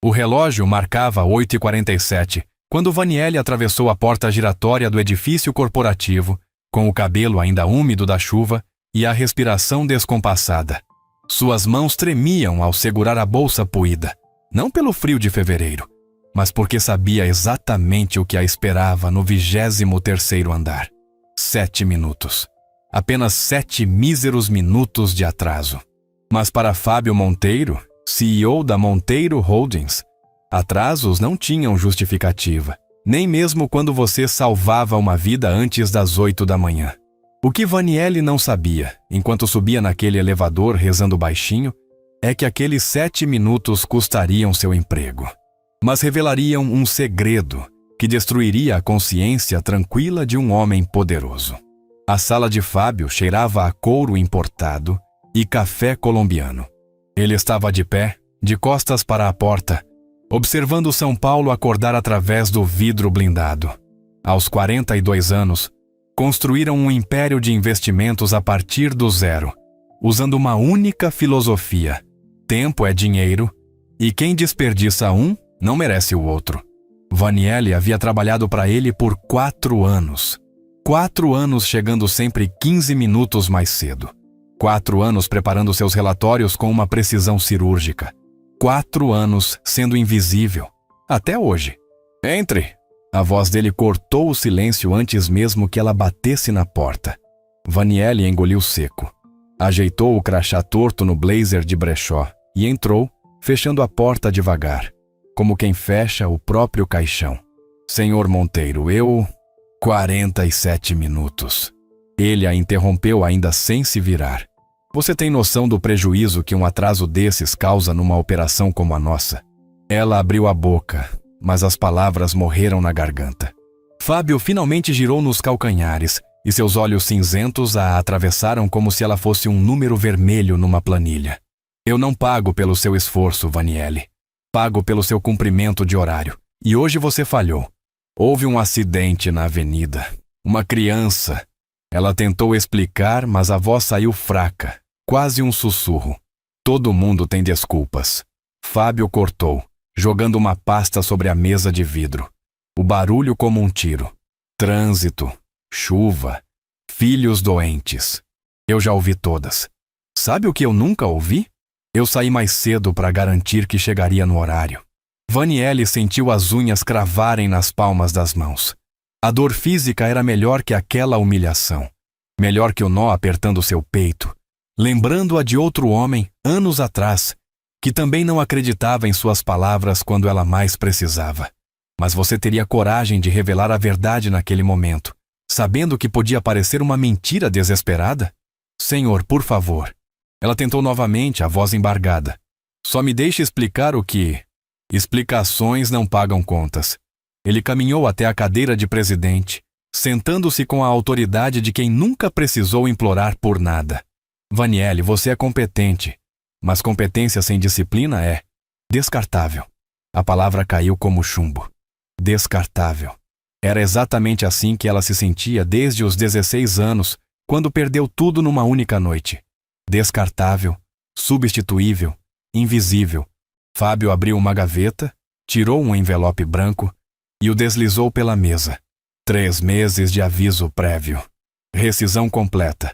O relógio marcava 8h47, quando Vanielli atravessou a porta giratória do edifício corporativo, com o cabelo ainda úmido da chuva e a respiração descompassada. Suas mãos tremiam ao segurar a bolsa poída, não pelo frio de fevereiro, mas porque sabia exatamente o que a esperava no 23º andar. 7 minutos. Apenas 7 míseros minutos de atraso. Mas para Fábio Monteiro, CEO da Monteiro Holdings, atrasos não tinham justificativa, nem mesmo quando você salvava uma vida antes das 8 da manhã. O que Vanielli não sabia, enquanto subia naquele elevador rezando baixinho, é que aqueles 7 minutos custariam seu emprego. Mas revelariam um segredo que destruiria a consciência tranquila de um homem poderoso. A sala de Fábio cheirava a couro importado e café colombiano. Ele estava de pé, de costas para a porta, observando São Paulo acordar através do vidro blindado. Aos 42 anos, construíram um império de investimentos a partir do zero, usando uma única filosofia: tempo é dinheiro, e quem desperdiça um não merece o outro. Vanielli havia trabalhado para ele por 4 anos. 4 anos chegando sempre 15 minutos mais cedo. 4 anos preparando seus relatórios com uma precisão cirúrgica. 4 anos sendo invisível. Até hoje. Entre! A voz dele cortou o silêncio antes mesmo que ela batesse na porta. Vanielli engoliu seco. Ajeitou o crachá torto no blazer de brechó e entrou, fechando a porta devagar, como quem fecha o próprio caixão. Senhor Monteiro, 47 minutos. Ele a interrompeu ainda sem se virar. Você tem noção do prejuízo que um atraso desses causa numa operação como a nossa? Ela abriu a boca, mas as palavras morreram na garganta. Fábio finalmente girou nos calcanhares e seus olhos cinzentos a atravessaram como se ela fosse um número vermelho numa planilha. Eu não pago pelo seu esforço, Vanielli. Pago pelo seu cumprimento de horário. E hoje você falhou. Houve um acidente na avenida. Uma criança. Ela tentou explicar, mas a voz saiu fraca, quase um sussurro. Todo mundo tem desculpas. Fábio cortou, jogando uma pasta sobre a mesa de vidro. O barulho como um tiro. Trânsito, chuva, filhos doentes. Eu já ouvi todas. Sabe o que eu nunca ouvi? Eu saí mais cedo para garantir que chegaria no horário. Vanielli sentiu as unhas cravarem nas palmas das mãos. A dor física era melhor que aquela humilhação. Melhor que o nó apertando seu peito, lembrando-a de outro homem, anos atrás, que também não acreditava em suas palavras quando ela mais precisava. Mas você teria coragem de revelar a verdade naquele momento, sabendo que podia parecer uma mentira desesperada? Senhor, por favor. Ela tentou novamente, a voz embargada. Só me deixe explicar o que... Explicações não pagam contas. Ele caminhou até a cadeira de presidente, sentando-se com a autoridade de quem nunca precisou implorar por nada. Vanielli, você é competente, mas competência sem disciplina é descartável. A palavra caiu como chumbo. Descartável. Era exatamente assim que ela se sentia desde os 16 anos, quando perdeu tudo numa única noite. Descartável, substituível, invisível. Fábio abriu uma gaveta, tirou um envelope branco e o deslizou pela mesa. 3 meses de aviso prévio. Rescisão completa.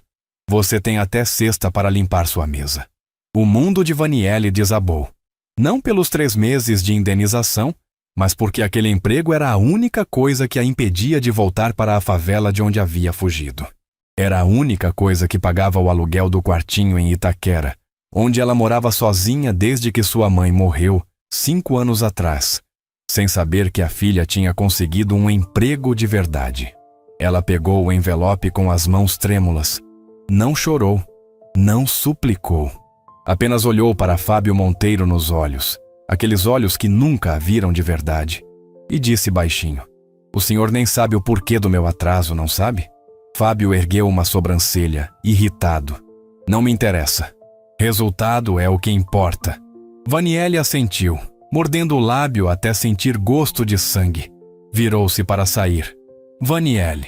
Você tem até sexta para limpar sua mesa. O mundo de Vanielli desabou. Não pelos 3 meses de indenização, mas porque aquele emprego era a única coisa que a impedia de voltar para a favela de onde havia fugido. Era a única coisa que pagava o aluguel do quartinho em Itaquera, onde ela morava sozinha desde que sua mãe morreu 5 anos atrás, sem saber que a filha tinha conseguido um emprego de verdade. Ela pegou o envelope com as mãos trêmulas. Não chorou, não suplicou. Apenas olhou para Fábio Monteiro nos olhos, aqueles olhos que nunca a viram de verdade, e disse baixinho: o senhor nem sabe o porquê do meu atraso, não sabe? Fábio ergueu uma sobrancelha, irritado. Não me interessa. Resultado é o que importa. Vanielli assentiu, mordendo o lábio até sentir gosto de sangue. Virou-se para sair. Vanielli.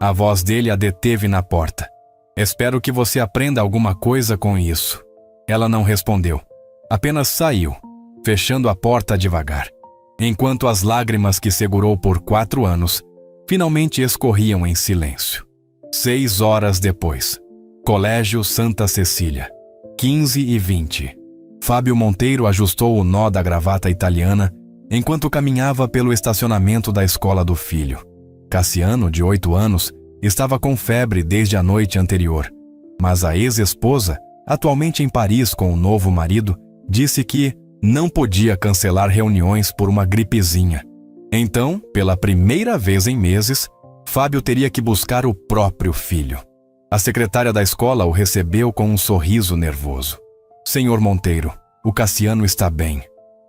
A voz dele a deteve na porta. Espero que você aprenda alguma coisa com isso. Ela não respondeu. Apenas saiu. fechando a porta devagar, enquanto as lágrimas que segurou por 4 anos finalmente escorriam em silêncio. 6 horas depois. Colégio Santa Cecília. 15h20. Fábio Monteiro ajustou o nó da gravata italiana enquanto caminhava pelo estacionamento da escola do filho. Cassiano, de 8 anos, estava com febre desde a noite anterior, mas a ex-esposa, atualmente em Paris com o novo marido, disse que não podia cancelar reuniões por uma gripezinha. Então, pela primeira vez em meses, Fábio teria que buscar o próprio filho. A secretária da escola o recebeu com um sorriso nervoso. Senhor Monteiro, o Cassiano está bem,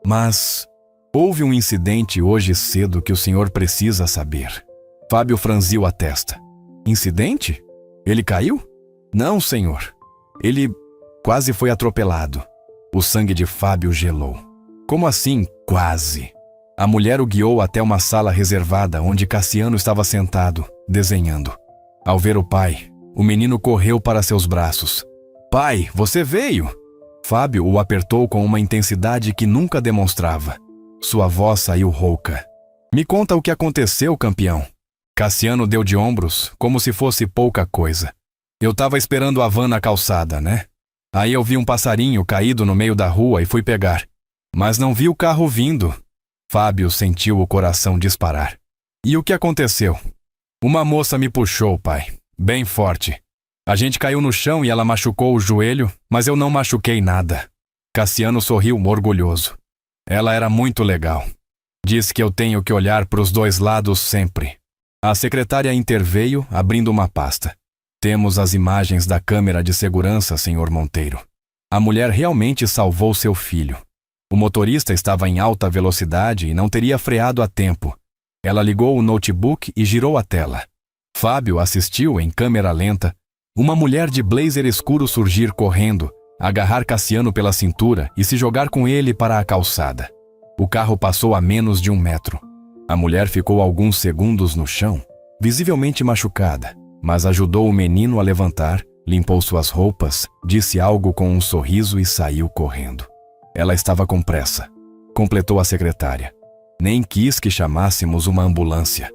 mas houve um incidente hoje cedo que o senhor precisa saber. Fábio franziu a testa. Incidente? Ele caiu? Não, senhor. Ele quase foi atropelado. O sangue de Fábio gelou. Como assim, quase? A mulher o guiou até uma sala reservada onde Cassiano estava sentado, desenhando. Ao ver o pai, o menino correu para seus braços. Pai, você veio! Fábio o apertou com uma intensidade que nunca demonstrava. Sua voz saiu rouca. Me conta o que aconteceu, campeão. Cassiano deu de ombros, como se fosse pouca coisa. Eu estava esperando a van na calçada, né? Aí eu vi um passarinho caído no meio da rua e fui pegar. Mas não vi o carro vindo. Fábio sentiu o coração disparar. E o que aconteceu? Uma moça me puxou, pai. Bem forte. A gente caiu no chão e ela machucou o joelho, mas eu não machuquei nada. Cassiano sorriu orgulhoso. Ela era muito legal. Disse que eu tenho que olhar para os dois lados sempre. A secretária interveio, abrindo uma pasta. Temos as imagens da câmera de segurança, senhor Monteiro. A mulher realmente salvou seu filho. O motorista estava em alta velocidade e não teria freado a tempo. Ela ligou o notebook e girou a tela. Fábio assistiu, em câmera lenta, uma mulher de blazer escuro surgir correndo, agarrar Cassiano pela cintura e se jogar com ele para a calçada. O carro passou a menos de 1 metro. A mulher ficou alguns segundos no chão, visivelmente machucada, mas ajudou o menino a levantar, limpou suas roupas, disse algo com um sorriso e saiu correndo. Ela estava com pressa, completou a secretária. Nem quis que chamássemos uma ambulância.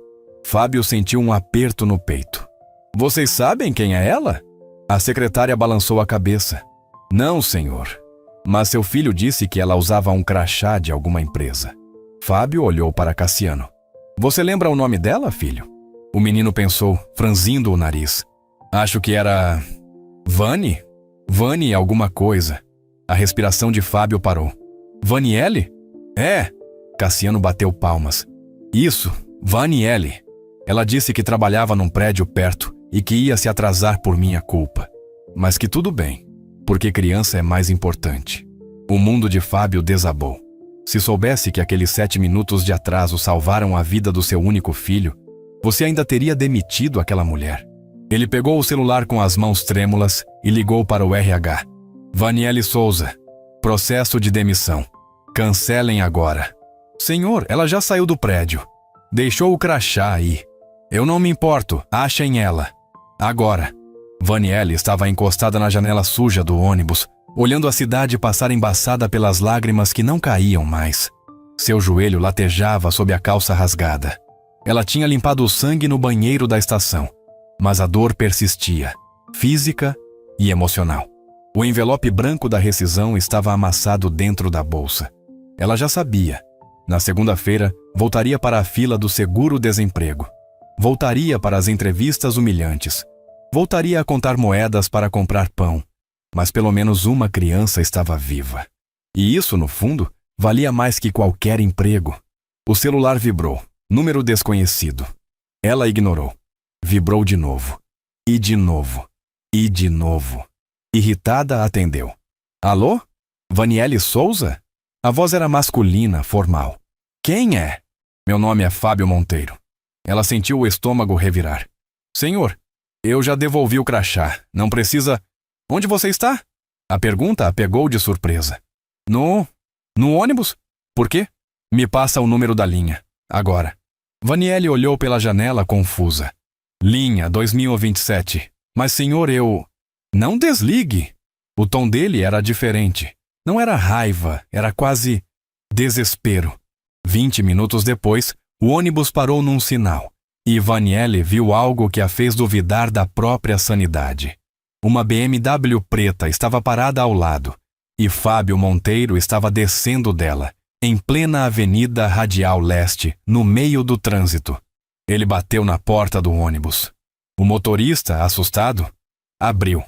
Fábio sentiu um aperto no peito. Vocês sabem quem é ela? A secretária balançou a cabeça. Não, senhor. Mas seu filho disse que ela usava um crachá de alguma empresa. Fábio olhou para Cassiano. Você lembra o nome dela, filho? O menino pensou, franzindo o nariz. Acho que era... Vani? Vani alguma coisa. A respiração de Fábio parou. Vaniele? É. Cassiano bateu palmas. Isso, Vaniele. Ela disse que trabalhava num prédio perto e que ia se atrasar por minha culpa. Mas que tudo bem, porque criança é mais importante. O mundo de Fábio desabou. Se soubesse que aqueles 7 minutos de atraso salvaram a vida do seu único filho, você ainda teria demitido aquela mulher. Ele pegou o celular com as mãos trêmulas e ligou para o RH. Vaniele Souza. Processo de demissão. Cancelem agora. Senhor, ela já saiu do prédio. Deixou o crachá aí. Eu não me importo, achem ela. Agora. Vaniele estava encostada na janela suja do ônibus, olhando a cidade passar embaçada pelas lágrimas que não caíam mais. Seu joelho latejava sob a calça rasgada. Ela tinha limpado o sangue no banheiro da estação, mas a dor persistia, física e emocional. O envelope branco da rescisão estava amassado dentro da bolsa. Ela já sabia. Na segunda-feira, voltaria para a fila do seguro-desemprego. Voltaria para as entrevistas humilhantes. Voltaria a contar moedas para comprar pão. Mas pelo menos uma criança estava viva. E isso, no fundo, valia mais que qualquer emprego. O celular vibrou. Número desconhecido. Ela ignorou. Vibrou de novo. E de novo. E de novo. Irritada, atendeu. Alô? Vaniele Souza? A voz era masculina, formal. Quem é? Meu nome é Fábio Monteiro. Ela sentiu o estômago revirar. Senhor, eu já devolvi o crachá. Não precisa... Onde você está? A pergunta a pegou de surpresa. No ônibus? Por quê? Me passa o número da linha. Agora. Vaniele olhou pela janela confusa. Linha 2027. Mas, senhor, eu... Não desligue. O tom dele era diferente. Não era raiva, era quase Desespero. 20 minutos depois, o ônibus parou num sinal. E Vanielle viu algo que a fez duvidar da própria sanidade. Uma BMW preta estava parada ao lado, e Fábio Monteiro estava descendo dela, em plena Avenida Radial Leste, no meio do trânsito. Ele bateu na porta do ônibus. O motorista, assustado, abriu.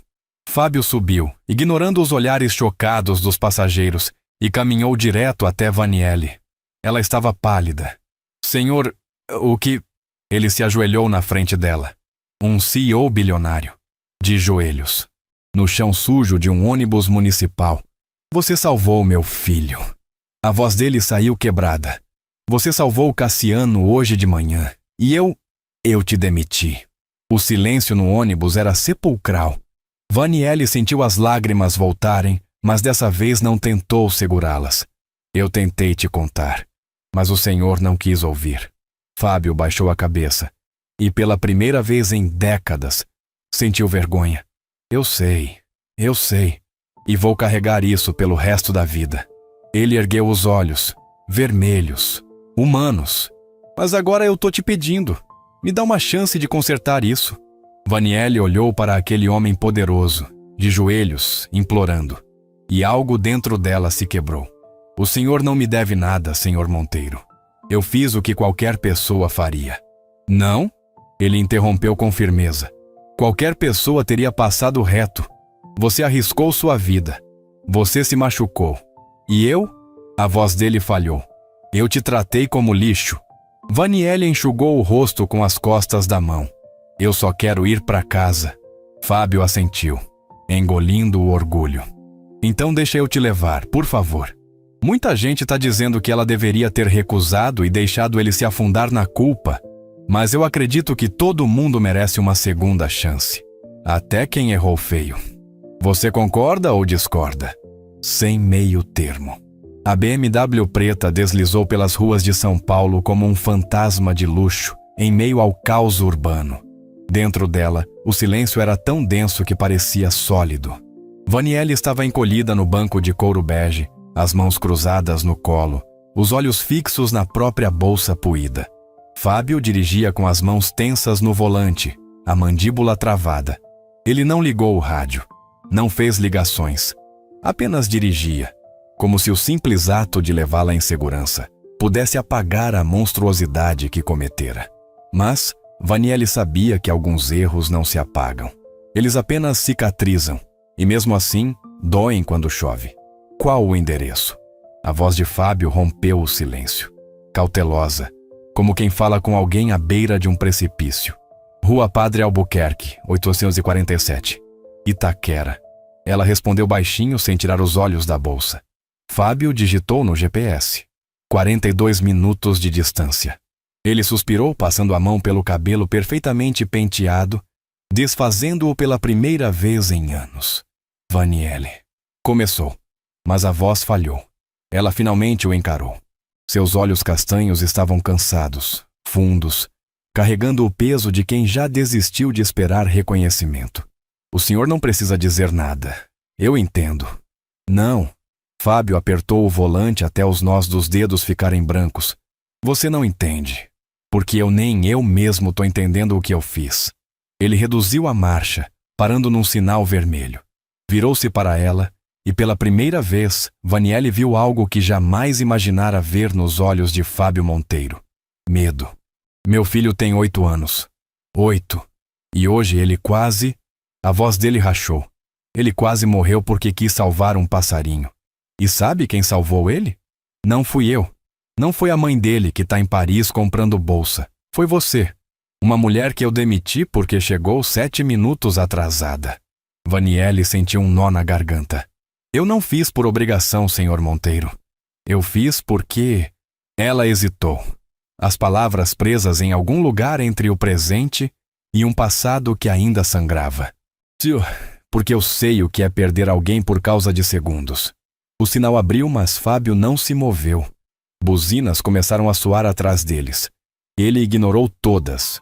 Fábio subiu, ignorando os olhares chocados dos passageiros, e caminhou direto até Vanielle. Ela estava pálida. Senhor, o que... Ele se ajoelhou na frente dela. Um CEO bilionário. De joelhos. No chão sujo de um ônibus municipal. Você salvou meu filho. A voz dele saiu quebrada. Você salvou Cassiano hoje de manhã. E eu te demiti. O silêncio no ônibus era sepulcral. Vanielle sentiu as lágrimas voltarem, mas dessa vez não tentou segurá-las. Eu tentei te contar, mas o senhor não quis ouvir. Fábio baixou a cabeça e, pela primeira vez em décadas, sentiu vergonha. Eu sei, e vou carregar isso pelo resto da vida. Ele ergueu os olhos, vermelhos, humanos. Mas agora eu tô te pedindo, me dá uma chance de consertar isso. Vanielle olhou para aquele homem poderoso, de joelhos, implorando. E algo dentro dela se quebrou. O senhor não me deve nada, senhor Monteiro. Eu fiz o que qualquer pessoa faria. Não? Ele interrompeu com firmeza. Qualquer pessoa teria passado reto. Você arriscou sua vida. Você se machucou. E eu? A voz dele falhou. Eu te tratei como lixo. Vanielle enxugou o rosto com as costas da mão. Eu só quero ir para casa. Fábio assentiu, engolindo o orgulho. Então deixa eu te levar, por favor. Muita gente está dizendo que ela deveria ter recusado e deixado ele se afundar na culpa, mas eu acredito que todo mundo merece uma segunda chance. Até quem errou feio. Você concorda ou discorda? Sem meio termo. A BMW preta deslizou pelas ruas de São Paulo como um fantasma de luxo, em meio ao caos urbano. Dentro dela, o silêncio era tão denso que parecia sólido. Vanielle estava encolhida no banco de couro bege, as mãos cruzadas no colo, os olhos fixos na própria bolsa puída. Fábio dirigia com as mãos tensas no volante, a mandíbula travada. Ele não ligou o rádio, não fez ligações, apenas dirigia, como se o simples ato de levá-la em segurança pudesse apagar a monstruosidade que cometera. Mas Vanielle sabia que alguns erros não se apagam. Eles apenas cicatrizam, e mesmo assim, doem quando chove. Qual o endereço? A voz de Fábio rompeu o silêncio. Cautelosa, como quem fala com alguém à beira de um precipício. Rua Padre Albuquerque, 847. Itaquera. Ela respondeu baixinho sem tirar os olhos da bolsa. Fábio digitou no GPS. 42 minutos de distância. Ele suspirou, passando a mão pelo cabelo perfeitamente penteado, desfazendo-o pela primeira vez em anos. Vanielle. Começou, mas a voz falhou. Ela finalmente o encarou. Seus olhos castanhos estavam cansados, fundos, carregando o peso de quem já desistiu de esperar reconhecimento. O senhor não precisa dizer nada. Eu entendo. Não. Fábio apertou o volante até os nós dos dedos ficarem brancos. Você não entende. Porque nem eu mesmo tô entendendo o que eu fiz. Ele reduziu a marcha, parando num sinal vermelho. Virou-se para ela e pela primeira vez, Vanielle viu algo que jamais imaginara ver nos olhos de Fábio Monteiro. Medo. Meu filho tem 8 anos. 8. E hoje ele quase... A voz dele rachou. Ele quase morreu porque quis salvar um passarinho. E sabe quem salvou ele? Não fui eu. Não foi a mãe dele que está em Paris comprando bolsa. Foi você. Uma mulher que eu demiti porque chegou 7 minutos atrasada. Vanielle sentiu um nó na garganta. Eu não fiz por obrigação, senhor Monteiro. Eu fiz porque... Ela hesitou. As palavras presas em algum lugar entre o presente e um passado que ainda sangrava. Tio, porque eu sei o que é perder alguém por causa de segundos. O sinal abriu, mas Fábio não se moveu. Buzinas começaram a soar atrás deles. Ele ignorou todas.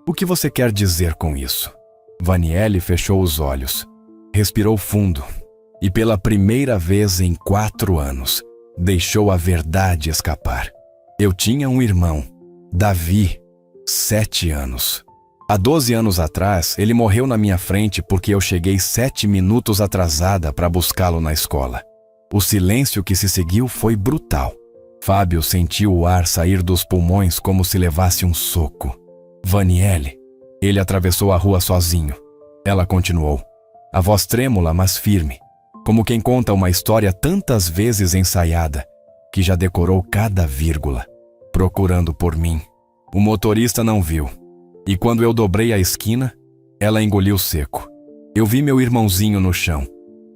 O que você quer dizer com isso? Vanielle fechou os olhos. Respirou fundo. E pela primeira vez em 4 anos, Deixou a verdade escapar. Eu tinha um irmão, Davi, 7 anos. Há 12 anos atrás, ele morreu na minha frente porque eu cheguei 7 minutos atrasada para buscá-lo na escola. O silêncio que se seguiu foi brutal. Fábio sentiu o ar sair dos pulmões como se levasse um soco. Vaniele. Ele atravessou a rua sozinho. Ela continuou, a voz trêmula, mas firme, como quem conta uma história tantas vezes ensaiada, que já decorou cada vírgula, procurando por mim. O motorista não viu. E quando eu dobrei a esquina, ela engoliu seco. Eu vi meu irmãozinho no chão.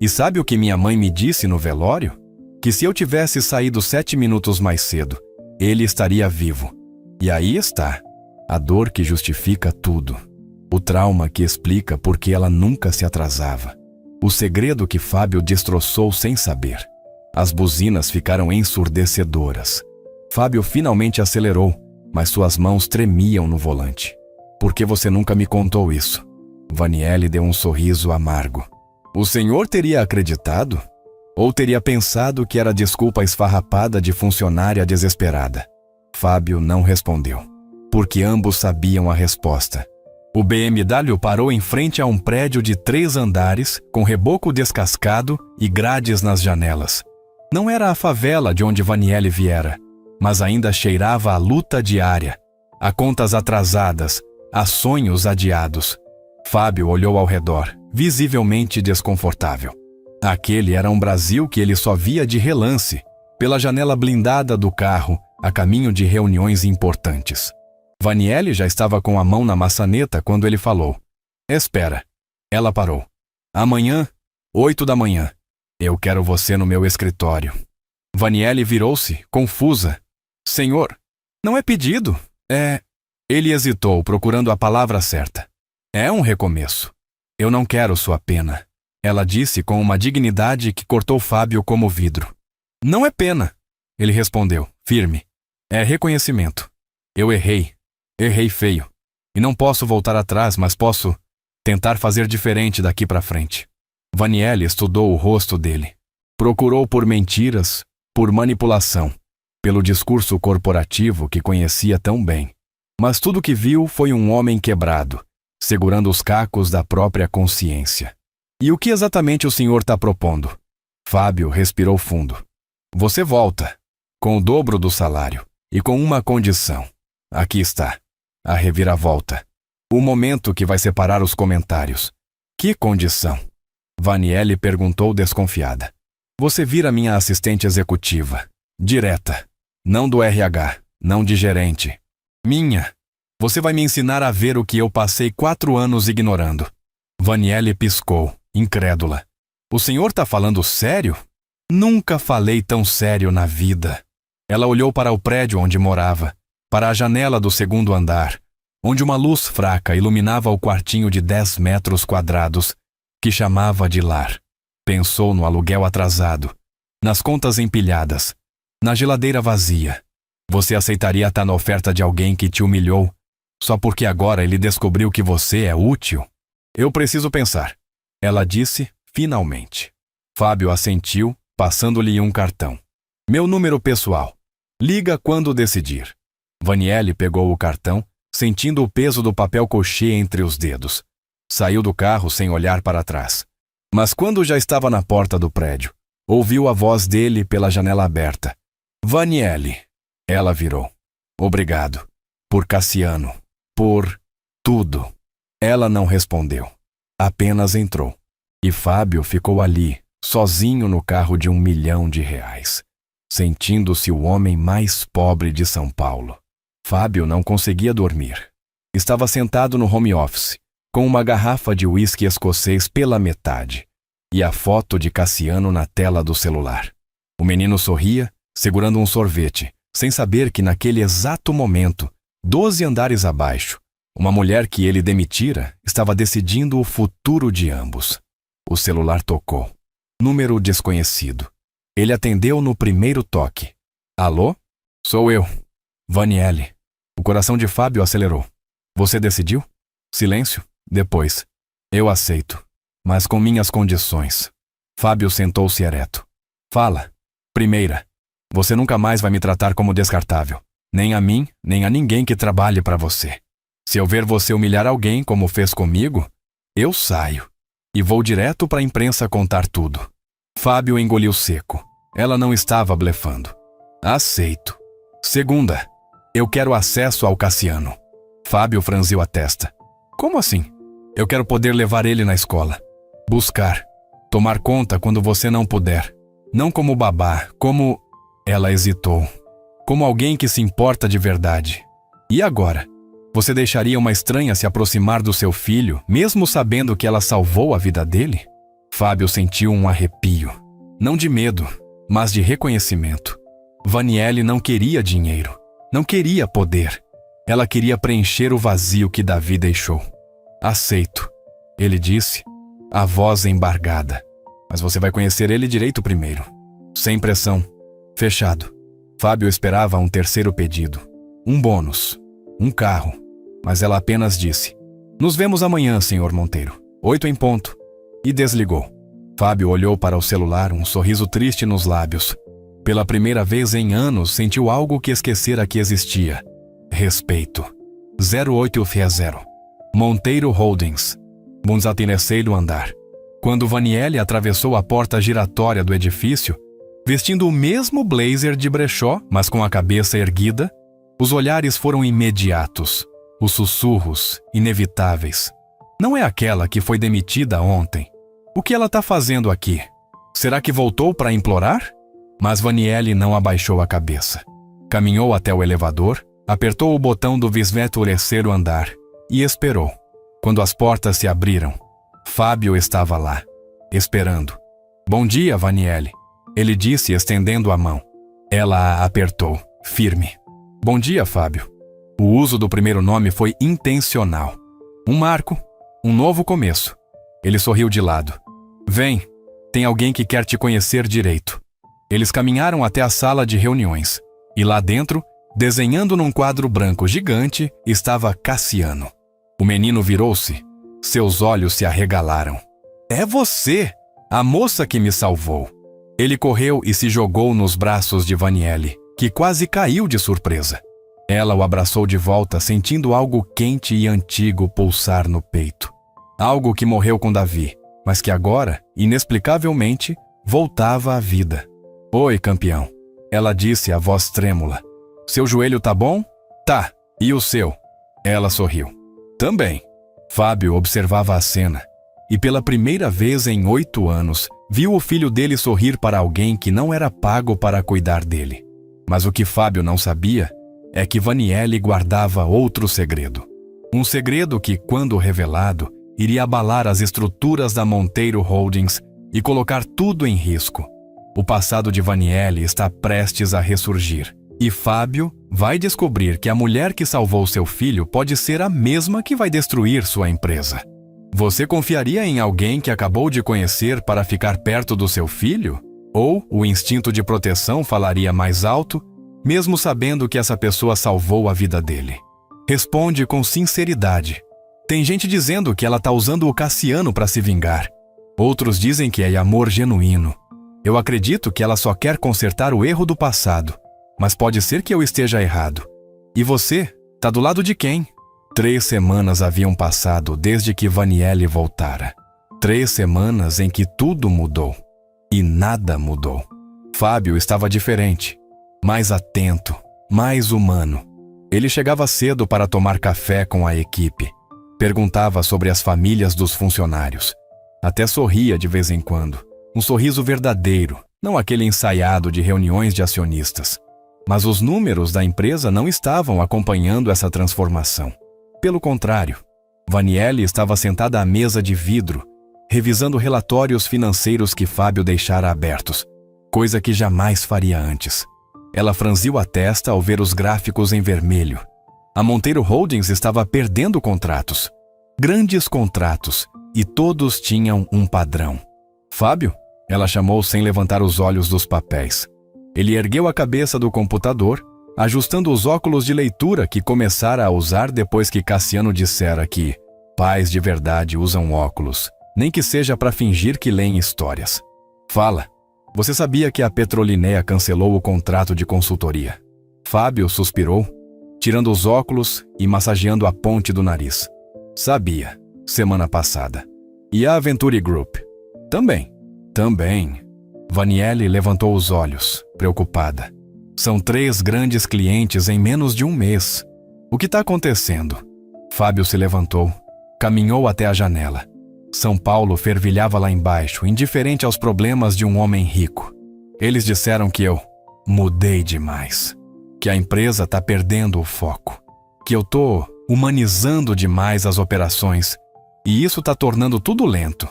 E sabe o que minha mãe me disse no velório? Que se eu tivesse saído 7 minutos mais cedo, ele estaria vivo. E aí está, a dor que justifica tudo. O trauma que explica por que ela nunca se atrasava. O segredo que Fábio destroçou sem saber. As buzinas ficaram ensurdecedoras. Fábio finalmente acelerou, mas suas mãos tremiam no volante. Por que você nunca me contou isso? Vaniele deu um sorriso amargo. O senhor teria acreditado? Ou teria pensado que era desculpa esfarrapada de funcionária desesperada? Fábio não respondeu, porque ambos sabiam a resposta. O BMW parou em frente a um prédio de 3 andares, com reboco descascado e grades nas janelas. Não era a favela de onde Vaniele viera, mas ainda cheirava a luta diária, a contas atrasadas, a sonhos adiados. Fábio olhou ao redor, visivelmente desconfortável. Aquele era um Brasil que ele só via de relance, pela janela blindada do carro, a caminho de reuniões importantes. Vaniele já estava com a mão na maçaneta quando ele falou. Espera. Ela parou. Amanhã, 8 da manhã. Eu quero você no meu escritório. Vaniele virou-se, confusa. Senhor, não é pedido. É... Ele hesitou, procurando a palavra certa. É um recomeço. Eu não quero sua pena. Ela disse com uma dignidade que cortou Fábio como vidro. Não é pena. Ele respondeu, firme. É reconhecimento. Eu errei. Errei feio. E não posso voltar atrás, mas posso tentar fazer diferente daqui para frente. Vaniele estudou o rosto dele. Procurou por mentiras, por manipulação, pelo discurso corporativo que conhecia tão bem. Mas tudo que viu foi um homem quebrado, segurando os cacos da própria consciência. E o que exatamente o senhor está propondo? Fábio respirou fundo. Você volta, com o dobro do salário, e com uma condição. Aqui está. A reviravolta. O momento que vai separar os comentários. Que condição? Vaniele perguntou desconfiada. Você vira minha assistente executiva. Direta. Não do RH, não de gerente. Minha. Você vai me ensinar a ver o que eu passei 4 anos ignorando. Vaniele piscou, incrédula. O senhor está falando sério? Nunca falei tão sério na vida. Ela olhou para o prédio onde morava, para a janela do 2º andar, onde uma luz fraca iluminava o quartinho de 10 metros quadrados, que chamava de lar. Pensou no aluguel atrasado, nas contas empilhadas, na geladeira vazia. Você aceitaria estar na oferta de alguém que te humilhou, só porque agora ele descobriu que você é útil? Eu preciso pensar, ela disse, finalmente. Fábio assentiu, passando-lhe um cartão. Meu número pessoal. Liga quando decidir. Vaniele pegou o cartão, sentindo o peso do papel cochê entre os dedos. Saiu do carro sem olhar para trás. Mas quando já estava na porta do prédio, ouviu a voz dele pela janela aberta. Vaniele. Ela virou. Obrigado. Por Cassiano. Por tudo. Ela não respondeu. Apenas entrou. E Fábio ficou ali, sozinho no carro de R$1 milhão, sentindo-se o homem mais pobre de São Paulo. Fábio não conseguia dormir. Estava sentado no home office, com uma garrafa de uísque escocês pela metade, e a foto de Cassiano na tela do celular. O menino sorria, segurando um sorvete, sem saber que naquele exato momento, 12 andares abaixo, uma mulher que ele demitira estava decidindo o futuro de ambos. O celular tocou. Número desconhecido. Ele atendeu no primeiro toque. Alô? Sou eu. Vaniele. O coração de Fábio acelerou. Você decidiu? Silêncio. Depois. Eu aceito. Mas com minhas condições. Fábio sentou-se ereto. Fala. Primeira. Você nunca mais vai me tratar como descartável. Nem a mim, nem a ninguém que trabalhe para você. Se eu ver você humilhar alguém como fez comigo, eu saio. E vou direto para a imprensa contar tudo. Fábio engoliu seco. Ela não estava blefando. Aceito. Segunda, eu quero acesso ao Cassiano. Fábio franziu a testa. Como assim? Eu quero poder levar ele na escola. Buscar. Tomar conta quando você não puder. Não como babá, como... Ela hesitou. Como alguém que se importa de verdade. E agora? Você deixaria uma estranha se aproximar do seu filho, mesmo sabendo que ela salvou a vida dele? Fábio sentiu um arrepio. Não de medo, mas de reconhecimento. Vanielle não queria dinheiro. Não queria poder. Ela queria preencher o vazio que Davi deixou. Aceito, ele disse, a voz embargada. Mas você vai conhecer ele direito primeiro. Sem pressão. Fechado. Fábio esperava um terceiro pedido. Um bônus. Um carro. Mas ela apenas disse: Nos vemos amanhã, senhor Monteiro. 8 em ponto. E desligou. Fábio olhou para o celular, um sorriso triste nos lábios. Pela primeira vez em anos, sentiu algo que esquecera que existia. Respeito. 0830. Monteiro Holdings. Bunza terceiro andar. Quando Vanielle atravessou a porta giratória do edifício, vestindo o mesmo blazer de brechó, mas com a cabeça erguida, os olhares foram imediatos, os sussurros inevitáveis. Não é aquela que foi demitida ontem. O que ela está fazendo aqui? Será que voltou para implorar? Mas Vanielle não abaixou a cabeça. Caminhou até o elevador, apertou o botão do terceiro andar e esperou. Quando as portas se abriram, Fábio estava lá, esperando. Bom dia, Vanielle, ele disse estendendo a mão. Ela a apertou, firme. Bom dia, Fábio. O uso do primeiro nome foi intencional. Um marco, um novo começo. Ele sorriu de lado. Vem, tem alguém que quer te conhecer direito. Eles caminharam até a sala de reuniões. E lá dentro, desenhando num quadro branco gigante, estava Cassiano. O menino virou-se. Seus olhos se arregalaram. É você, a moça que me salvou. Ele correu e se jogou nos braços de Vanielle, que quase caiu de surpresa. Ela o abraçou de volta, sentindo algo quente e antigo pulsar no peito. Algo que morreu com Davi, mas que agora, inexplicavelmente, voltava à vida. Oi, campeão. Ela disse, a voz trêmula. Seu joelho tá bom? Tá. E o seu? Ela sorriu. Também. Fábio observava a cena. E pela primeira vez em 8 anos, viu o filho dele sorrir para alguém que não era pago para cuidar dele. Mas o que Fábio não sabia é que Vanielle guardava outro segredo. Um segredo que, quando revelado, iria abalar as estruturas da Monteiro Holdings e colocar tudo em risco. O passado de Vanielle está prestes a ressurgir. E Fábio vai descobrir que a mulher que salvou seu filho pode ser a mesma que vai destruir sua empresa. Você confiaria em alguém que acabou de conhecer para ficar perto do seu filho? Ou o instinto de proteção falaria mais alto, mesmo sabendo que essa pessoa salvou a vida dele? Responde com sinceridade. Tem gente dizendo que ela está usando o Cassiano para se vingar. Outros dizem que é amor genuíno. Eu acredito que ela só quer consertar o erro do passado. Mas pode ser que eu esteja errado. E você? Tá do lado de quem? 3 semanas haviam passado desde que Vanielle voltara. 3 semanas em que tudo mudou. E nada mudou. Fábio estava diferente. Mais atento. Mais humano. Ele chegava cedo para tomar café com a equipe. Perguntava sobre as famílias dos funcionários. Até sorria de vez em quando. Um sorriso verdadeiro, não aquele ensaiado de reuniões de acionistas. Mas os números da empresa não estavam acompanhando essa transformação. Pelo contrário, Vanielle estava sentada à mesa de vidro, revisando relatórios financeiros que Fábio deixara abertos, coisa que jamais faria antes. Ela franziu a testa ao ver os gráficos em vermelho. A Monteiro Holdings estava perdendo contratos. Grandes contratos, e todos tinham um padrão. Fábio? Ela chamou sem levantar os olhos dos papéis. Ele ergueu a cabeça do computador, ajustando os óculos de leitura que começara a usar depois que Cassiano dissera que pais de verdade usam óculos, nem que seja para fingir que leem histórias. Fala. Você sabia que a Petrolinéa cancelou o contrato de consultoria? Fábio suspirou, tirando os óculos e massageando a ponte do nariz. Sabia, semana passada. E a Venturi Group? Também. Também. Vanielli levantou os olhos, preocupada. São 3 grandes clientes em menos de um mês. O que está acontecendo? Fábio se levantou, caminhou até a janela. São Paulo fervilhava lá embaixo, indiferente aos problemas de um homem rico. Eles disseram que eu mudei demais, que a empresa está perdendo o foco, que eu estou humanizando demais as operações e isso está tornando tudo lento.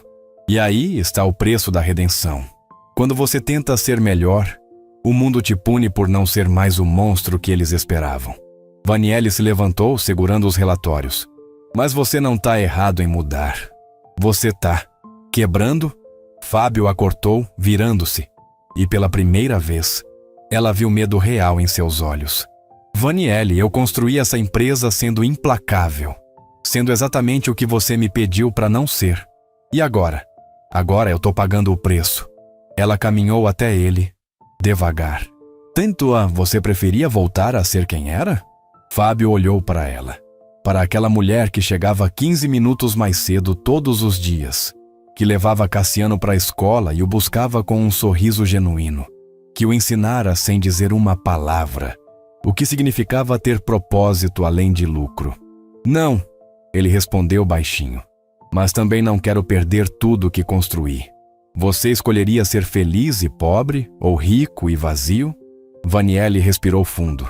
E aí está o preço da redenção. Quando você tenta ser melhor, o mundo te pune por não ser mais o monstro que eles esperavam. Vanielli se levantou, segurando os relatórios. Mas você não está errado em mudar. Você tá quebrando? Fábio a cortou, virando-se. E pela primeira vez, ela viu medo real em seus olhos. Vanielli, eu construí essa empresa sendo implacável, sendo exatamente o que você me pediu para não ser. E agora? Agora eu tô pagando o preço. Ela caminhou até ele, devagar. Tanto você preferia voltar a ser quem era? Fábio olhou para ela. Para aquela mulher que chegava 15 minutos mais cedo todos os dias, que levava Cassiano para a escola e o buscava com um sorriso genuíno, que o ensinara sem dizer uma palavra, o que significava ter propósito além de lucro. Não, ele respondeu baixinho, mas também não quero perder tudo que construí. Você escolheria ser feliz e pobre, ou rico e vazio? Vanielli respirou fundo.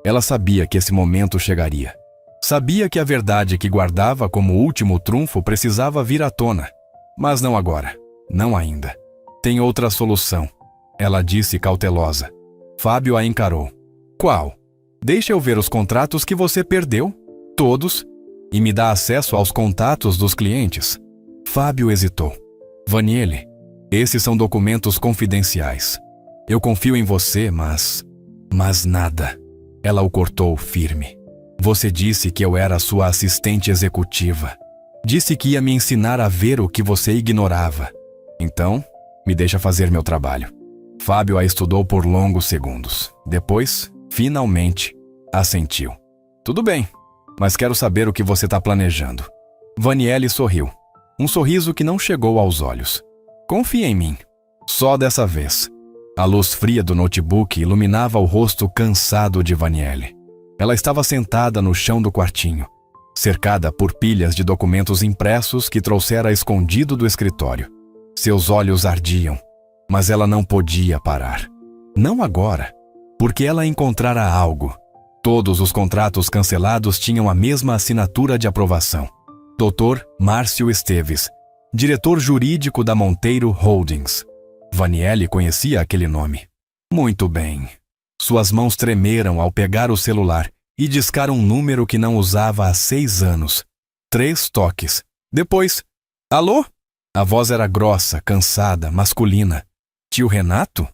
Ela sabia que esse momento chegaria. Sabia que a verdade que guardava como último trunfo precisava vir à tona. Mas não agora. Não ainda. Tem outra solução. Ela disse cautelosa. Fábio a encarou. Qual? Deixa eu ver os contratos que você perdeu. Todos. E me dá acesso aos contatos dos clientes. Fábio hesitou. Vanielli, esses são documentos confidenciais. Eu confio em você, mas nada. Ela o cortou firme. Você disse que eu era sua assistente executiva. Disse que ia me ensinar a ver o que você ignorava. Então, me deixa fazer meu trabalho. Fábio a estudou por longos segundos. Depois, finalmente, assentiu. Tudo bem, mas quero saber o que você está planejando. Vanielli sorriu. Um sorriso que não chegou aos olhos. Confia em mim. Só dessa vez. A luz fria do notebook iluminava o rosto cansado de Vanielli. Ela estava sentada no chão do quartinho, cercada por pilhas de documentos impressos que trouxera escondido do escritório. Seus olhos ardiam, mas ela não podia parar. Não agora, porque ela encontrara algo. Todos os contratos cancelados tinham a mesma assinatura de aprovação. Dr. Márcio Esteves, diretor jurídico da Monteiro Holdings. Vanielli conhecia aquele nome. Muito bem. Suas mãos tremeram ao pegar o celular e discar um número que não usava há 6 anos. 3 toques. Depois, alô? A voz era grossa, cansada, masculina. Tio Renato?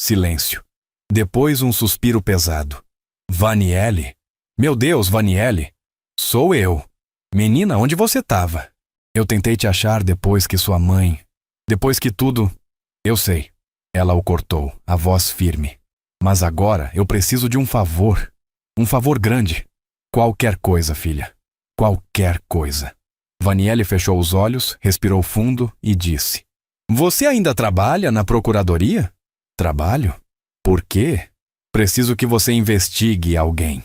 Silêncio. Depois um suspiro pesado. Vanielli? Meu Deus, Vanielli. Sou eu. Menina, onde você estava? Eu tentei te achar depois que sua mãe... Depois que tudo... Eu sei. Ela o cortou, a voz firme. Mas agora eu preciso de um favor. Um favor grande. Qualquer coisa, filha. Qualquer coisa. Vanielli fechou os olhos, respirou fundo e disse. Você ainda trabalha na procuradoria? Trabalho? Por quê? Preciso que você investigue alguém.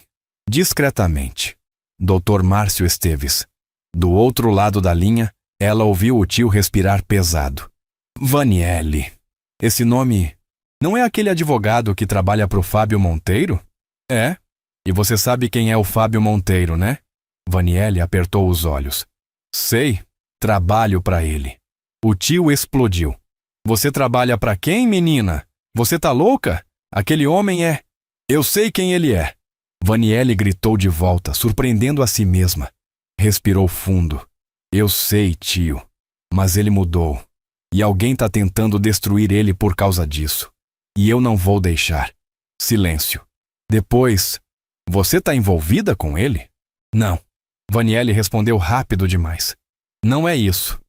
Discretamente. Dr. Márcio Esteves. Do outro lado da linha, ela ouviu o tio respirar pesado. Vanielli. Esse nome... Não é aquele advogado que trabalha pro Fábio Monteiro? É. E você sabe quem é o Fábio Monteiro, né? Vanielli apertou os olhos. Sei. Trabalho para ele. O tio explodiu. Você trabalha para quem, menina? Você tá louca? Aquele homem é... Eu sei quem ele é. Vanielli gritou de volta, surpreendendo a si mesma. Respirou fundo. Eu sei, tio. Mas ele mudou. E alguém tá tentando destruir ele por causa disso. E eu não vou deixar. Silêncio. Depois, você tá envolvida com ele? Não. Vanielli respondeu rápido demais. Não é isso.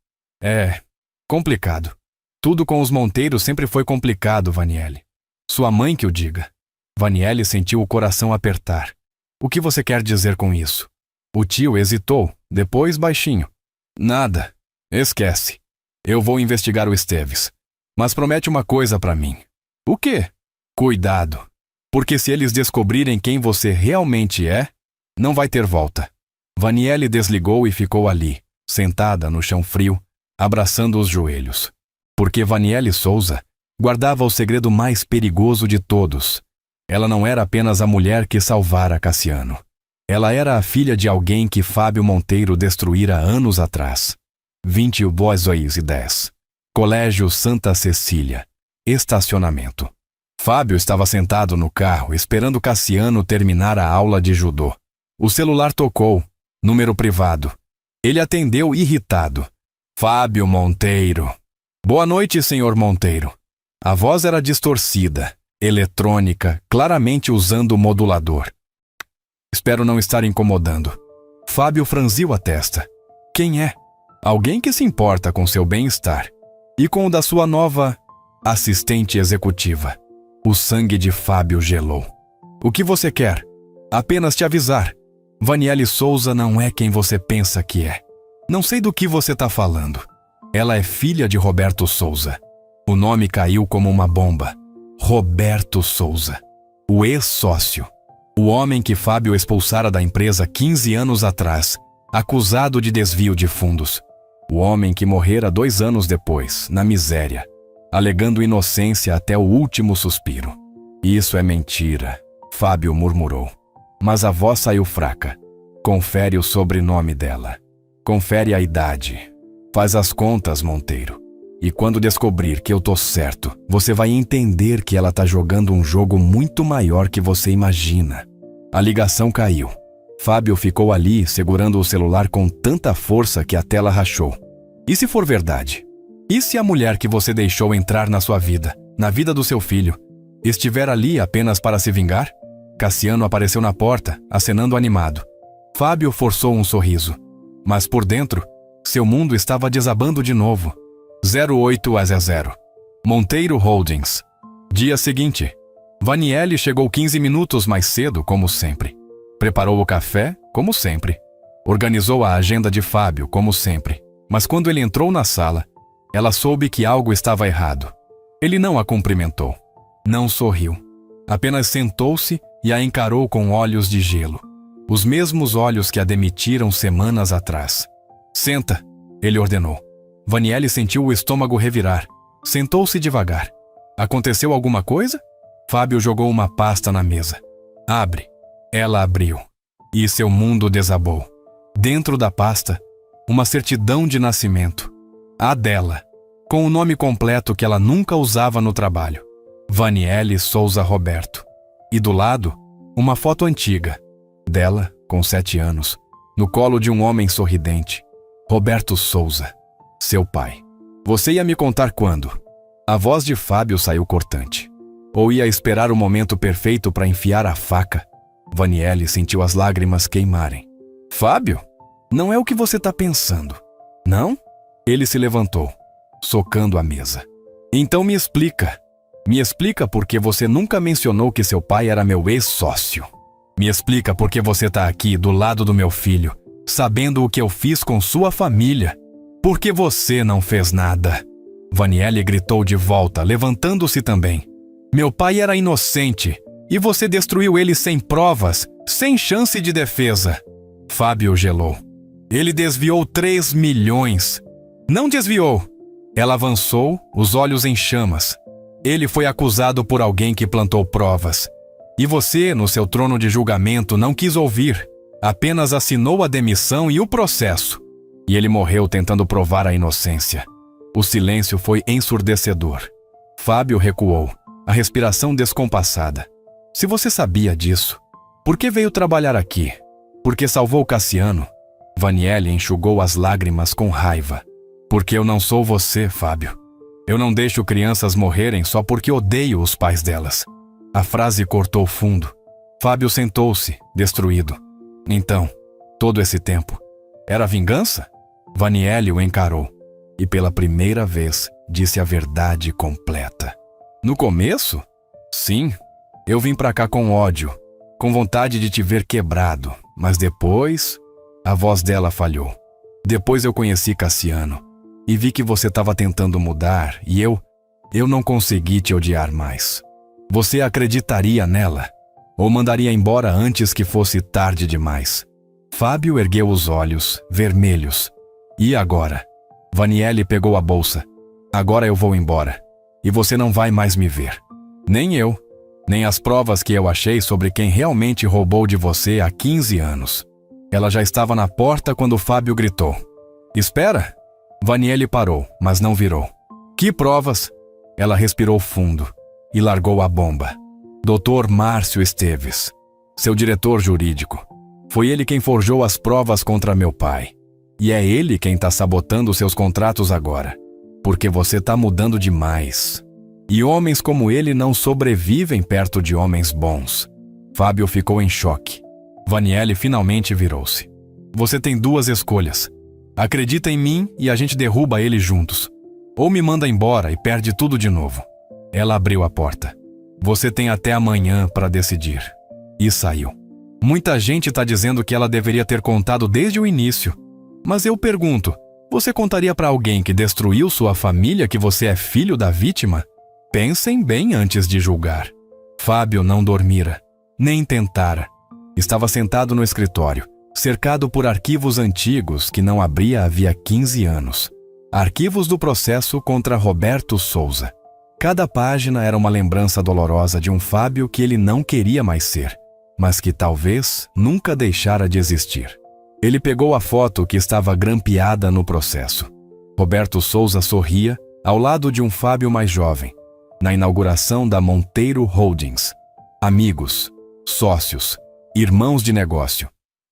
É complicado. Tudo com os Monteiros sempre foi complicado, Vaniele. Sua mãe que o diga. Vaniele sentiu o coração apertar. O que você quer dizer com isso? O tio hesitou, depois baixinho. Nada. Esquece. Eu vou investigar o Esteves. Mas promete uma coisa pra mim. O quê? Cuidado. Porque se eles descobrirem quem você realmente é, não vai ter volta. Vaniele desligou e ficou ali, sentada no chão frio, abraçando os joelhos. Porque Vaniele Souza guardava o segredo mais perigoso de todos. Ela não era apenas a mulher que salvara Cassiano. Ela era a filha de alguém que Fábio Monteiro destruíra anos atrás. 22:10. Colégio Santa Cecília. Estacionamento. Fábio estava sentado no carro esperando Cassiano terminar a aula de judô. O celular tocou. Número privado. Ele atendeu irritado. Fábio Monteiro. Boa noite, senhor Monteiro. A voz era distorcida, eletrônica, claramente usando o modulador. Espero não estar incomodando. Fábio franziu a testa. Quem é? Alguém que se importa com seu bem-estar. E com o da sua nova assistente executiva. O sangue de Fábio gelou. O que você quer? Apenas te avisar. Vaniele Souza não é quem você pensa que é. Não sei do que você está falando. Ela é filha de Roberto Souza. O nome caiu como uma bomba. Roberto Souza. O ex-sócio. O homem que Fábio expulsara da empresa 15 anos atrás, acusado de desvio de fundos. O homem que morrera 2 anos depois, na miséria, alegando inocência até o último suspiro. Isso é mentira, Fábio murmurou. Mas a voz saiu fraca. Confere o sobrenome dela. Confere a idade. Faz as contas, Monteiro. E quando descobrir que eu tô certo, você vai entender que ela tá jogando um jogo muito maior que você imagina. A ligação caiu. Fábio ficou ali, segurando o celular com tanta força que a tela rachou. E se for verdade? E se a mulher que você deixou entrar na sua vida, na vida do seu filho, estiver ali apenas para se vingar? Cassiano apareceu na porta, acenando animado. Fábio forçou um sorriso. Mas por dentro, seu mundo estava desabando de novo. 08:00. Monteiro Holdings. Dia seguinte. Vaniele chegou 15 minutos mais cedo, como sempre. Preparou o café, como sempre. Organizou a agenda de Fábio, como sempre. Mas quando ele entrou na sala, ela soube que algo estava errado. Ele não a cumprimentou. Não sorriu. Apenas sentou-se e a encarou com olhos de gelo. Os mesmos olhos que a demitiram semanas atrás. Senta, ele ordenou. Vaniele sentiu o estômago revirar. Sentou-se devagar. Aconteceu alguma coisa? Fábio jogou uma pasta na mesa. Abre. Ela abriu. E seu mundo desabou. Dentro da pasta, uma certidão de nascimento. A dela, com o nome completo que ela nunca usava no trabalho. Vaniele Souza Roberto. E do lado, uma foto antiga. Dela, com 7 anos, no colo de um homem sorridente. Roberto Souza, seu pai. Você ia me contar quando? A voz de Fábio saiu cortante. Ou ia esperar o momento perfeito para enfiar a faca? Vaniele sentiu as lágrimas queimarem. Fábio? Não é o que você está pensando. Não? Ele se levantou, socando a mesa. Então me explica. Me explica por que você nunca mencionou que seu pai era meu ex-sócio. Me explica por que você está aqui do lado do meu filho, sabendo o que eu fiz com sua família. Por que você não fez nada? Vaniele gritou de volta, levantando-se também. Meu pai era inocente, e você destruiu ele sem provas, sem chance de defesa. Fábio gelou. Ele desviou 3 milhões. Não desviou. Ela avançou, os olhos em chamas. Ele foi acusado por alguém que plantou provas. E você, no seu trono de julgamento, não quis ouvir. Apenas assinou a demissão e o processo. E ele morreu tentando provar a inocência. O silêncio foi ensurdecedor. Fábio recuou, a respiração descompassada. Se você sabia disso, por que veio trabalhar aqui? Porque salvou Cassiano? Vaniele enxugou as lágrimas com raiva. Porque eu não sou você, Fábio. Eu não deixo crianças morrerem só porque odeio os pais delas. A frase cortou fundo. Fábio sentou-se, destruído. Então, todo esse tempo, era vingança? Vaniele o encarou. E pela primeira vez, disse a verdade completa. No começo? Sim. Eu vim pra cá com ódio, com vontade de te ver quebrado, mas depois, a voz dela falhou. Depois eu conheci Cassiano e vi que você estava tentando mudar e eu não consegui te odiar mais. Você acreditaria nela? Ou mandaria embora antes que fosse tarde demais? Fábio ergueu os olhos, vermelhos. E agora? Vaniele pegou a bolsa. Agora eu vou embora. E você não vai mais me ver. Nem eu. Nem as provas que eu achei sobre quem realmente roubou de você há 15 anos. Ela já estava na porta quando Fábio gritou. Espera! Vaniele parou, mas não virou. Que provas? Ela respirou fundo e largou a bomba. Dr. Márcio Esteves, seu diretor jurídico. Foi ele quem forjou as provas contra meu pai. E é ele quem está sabotando seus contratos agora. Porque você está mudando demais. E homens como ele não sobrevivem perto de homens bons. Fábio ficou em choque. Vaniele finalmente virou-se. Você tem duas escolhas. Acredita em mim e a gente derruba ele juntos. Ou me manda embora e perde tudo de novo. Ela abriu a porta. Você tem até amanhã para decidir. E saiu. Muita gente está dizendo que ela deveria ter contado desde o início. Mas eu pergunto, você contaria para alguém que destruiu sua família que você é filho da vítima? Pensem bem antes de julgar. Fábio não dormira, nem tentara. Estava sentado no escritório, cercado por arquivos antigos que não abria havia 15 anos. Arquivos do processo contra Roberto Souza. Cada página era uma lembrança dolorosa de um Fábio que ele não queria mais ser, mas que talvez nunca deixara de existir. Ele pegou a foto que estava grampeada no processo. Roberto Souza sorria ao lado de um Fábio mais jovem, na inauguração da Monteiro Holdings. Amigos, sócios, irmãos de negócio,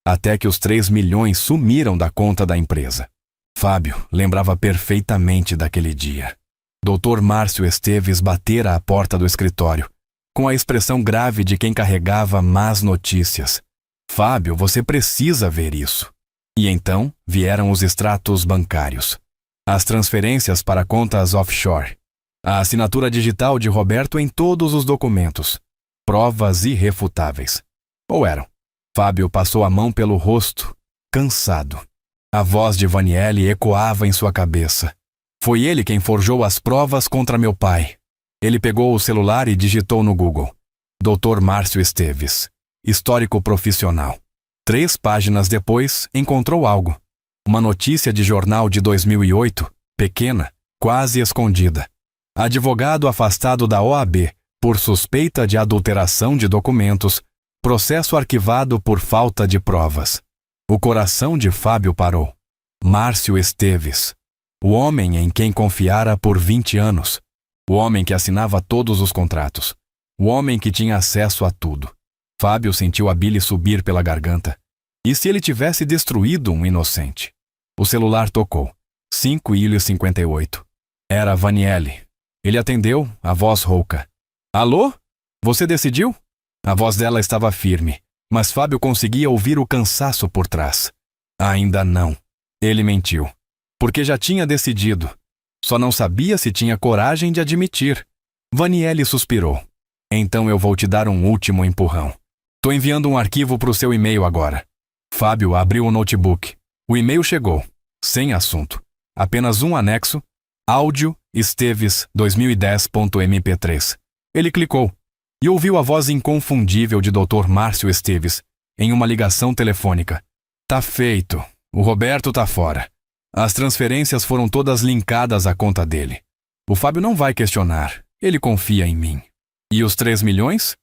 até que os 3 milhões sumiram da conta da empresa. Fábio lembrava perfeitamente daquele dia. Dr. Márcio Esteves batera à porta do escritório, com a expressão grave de quem carregava más notícias. Fábio, você precisa ver isso. E então vieram os extratos bancários, as transferências para contas offshore, a assinatura digital de Roberto em todos os documentos, provas irrefutáveis. Ou eram? Fábio passou a mão pelo rosto, cansado. A voz de Vaniele ecoava em sua cabeça. Foi ele quem forjou as provas contra meu pai. Ele pegou o celular e digitou no Google. Dr. Márcio Esteves, histórico profissional. 3 páginas depois, encontrou algo. Uma notícia de jornal de 2008, pequena, quase escondida. Advogado afastado da OAB por suspeita de adulteração de documentos, processo arquivado por falta de provas. O coração de Fábio parou. Márcio Esteves, o homem em quem confiara por 20 anos, o homem que assinava todos os contratos, o homem que tinha acesso a tudo. Fábio sentiu a bile subir pela garganta. E se ele tivesse destruído um inocente? O celular tocou. 5h58. Era Vaniele. Ele atendeu, a voz rouca. Alô? Você decidiu? A voz dela estava firme, mas Fábio conseguia ouvir o cansaço por trás. Ainda não. Ele mentiu. Porque já tinha decidido. Só não sabia se tinha coragem de admitir. Vaniele suspirou. Então eu vou te dar um último empurrão. Tô enviando um arquivo para o seu e-mail agora. Fábio abriu o notebook. O e-mail chegou. Sem assunto. Apenas um anexo. Áudio Esteves 2010.mp3. Ele clicou e ouviu a voz inconfundível de Dr. Márcio Esteves em uma ligação telefônica. Tá feito. O Roberto tá fora. As transferências foram todas linkadas à conta dele. O Fábio não vai questionar. Ele confia em mim. E os 3 milhões?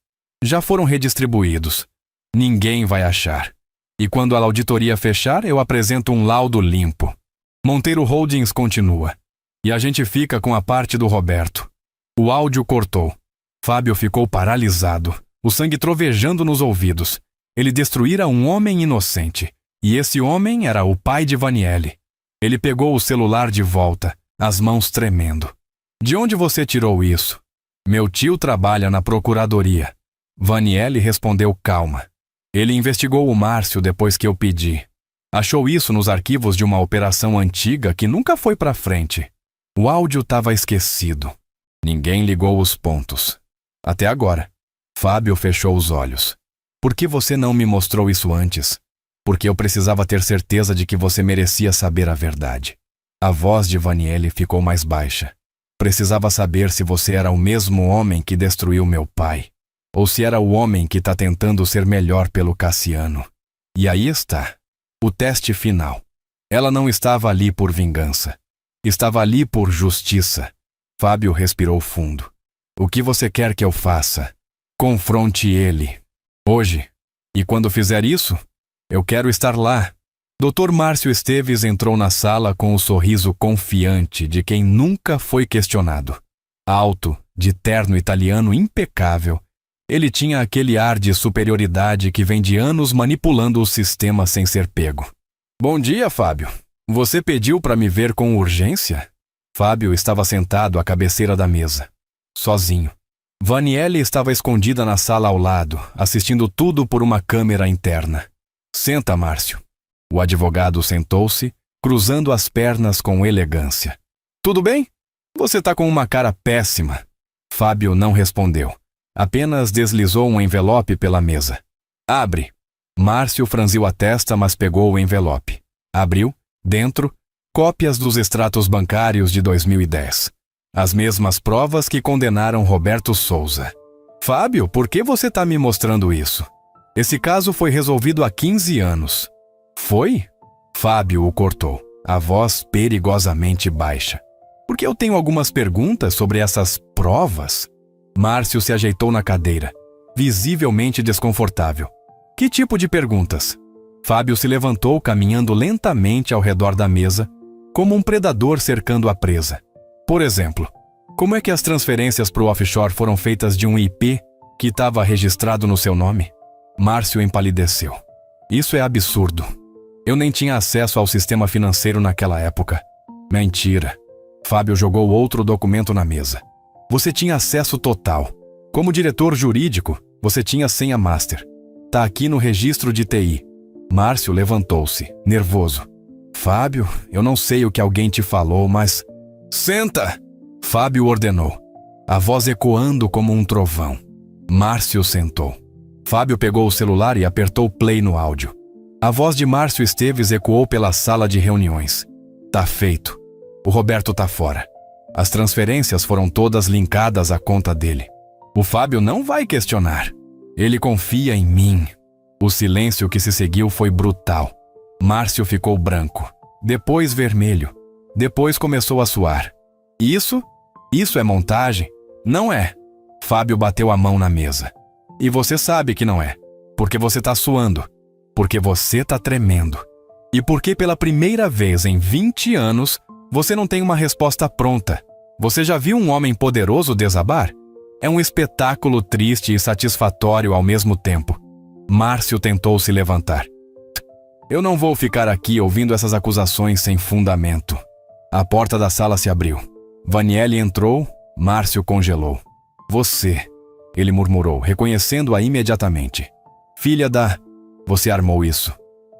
Já foram redistribuídos. Ninguém vai achar. E quando a auditoria fechar, eu apresento um laudo limpo. Monteiro Holdings continua. E a gente fica com a parte do Roberto. O áudio cortou. Fábio ficou paralisado, o sangue trovejando nos ouvidos. Ele destruíra um homem inocente. E esse homem era o pai de Vaniele. Ele pegou o celular de volta, as mãos tremendo. De onde você tirou isso? Meu tio trabalha na procuradoria. Vaniele respondeu calma. Ele investigou o Márcio depois que eu pedi. Achou isso nos arquivos de uma operação antiga que nunca foi para frente. O áudio estava esquecido. Ninguém ligou os pontos. Até agora. Fábio fechou os olhos. Por que você não me mostrou isso antes? Porque eu precisava ter certeza de que você merecia saber a verdade. A voz de Vaniele ficou mais baixa. Precisava saber se você era o mesmo homem que destruiu meu pai, ou se era o homem que está tentando ser melhor pelo Cassiano. E aí está. O teste final. Ela não estava ali por vingança. Estava ali por justiça. Fábio respirou fundo. O que você quer que eu faça? Confronte ele. Hoje. E quando fizer isso, eu quero estar lá. Dr. Márcio Esteves entrou na sala com o sorriso confiante de quem nunca foi questionado. Alto, de terno italiano impecável, ele tinha aquele ar de superioridade que vem de anos manipulando o sistema sem ser pego. Bom dia, Fábio. Você pediu para me ver com urgência? Fábio estava sentado à cabeceira da mesa, sozinho. Vaniele estava escondida na sala ao lado, assistindo tudo por uma câmera interna. Senta, Márcio. O advogado sentou-se, cruzando as pernas com elegância. Tudo bem? Você está com uma cara péssima. Fábio não respondeu. Apenas deslizou um envelope pela mesa. Abre. Márcio franziu a testa, mas pegou o envelope. Abriu. Dentro, cópias dos extratos bancários de 2010. As mesmas provas que condenaram Roberto Souza. Fábio, por que você está me mostrando isso? Esse caso foi resolvido há 15 anos. Foi? Fábio o cortou, a voz perigosamente baixa. Porque eu tenho algumas perguntas sobre essas provas. Márcio se ajeitou na cadeira, visivelmente desconfortável. Que tipo de perguntas? Fábio se levantou, caminhando lentamente ao redor da mesa, como um predador cercando a presa. Por exemplo, como é que as transferências para o offshore foram feitas de um IP que estava registrado no seu nome? Márcio empalideceu. Isso é absurdo. Eu nem tinha acesso ao sistema financeiro naquela época. Mentira. Fábio jogou outro documento na mesa. Você tinha acesso total. Como diretor jurídico, você tinha senha master. Tá aqui no registro de TI. Márcio levantou-se, nervoso. Fábio, eu não sei o que alguém te falou, mas... Senta! Fábio ordenou, a voz ecoando como um trovão. Márcio sentou. Fábio pegou o celular e apertou play no áudio. A voz de Márcio Esteves ecoou pela sala de reuniões. Tá feito. O Roberto tá fora. As transferências foram todas linkadas à conta dele. O Fábio não vai questionar. Ele confia em mim. O silêncio que se seguiu foi brutal. Márcio ficou branco, depois vermelho. Depois começou a suar. Isso é montagem? Não é. Fábio bateu a mão na mesa. E você sabe que não é. Porque você tá suando. Porque você tá tremendo. E porque pela primeira vez em 20 anos, você não tem uma resposta pronta. Você já viu um homem poderoso desabar? É um espetáculo triste e satisfatório ao mesmo tempo. Márcio tentou se levantar. Eu não vou ficar aqui ouvindo essas acusações sem fundamento. A porta da sala se abriu. Vaniele entrou, Márcio congelou. Você, ele murmurou, reconhecendo-a imediatamente. Filha da... Você armou isso.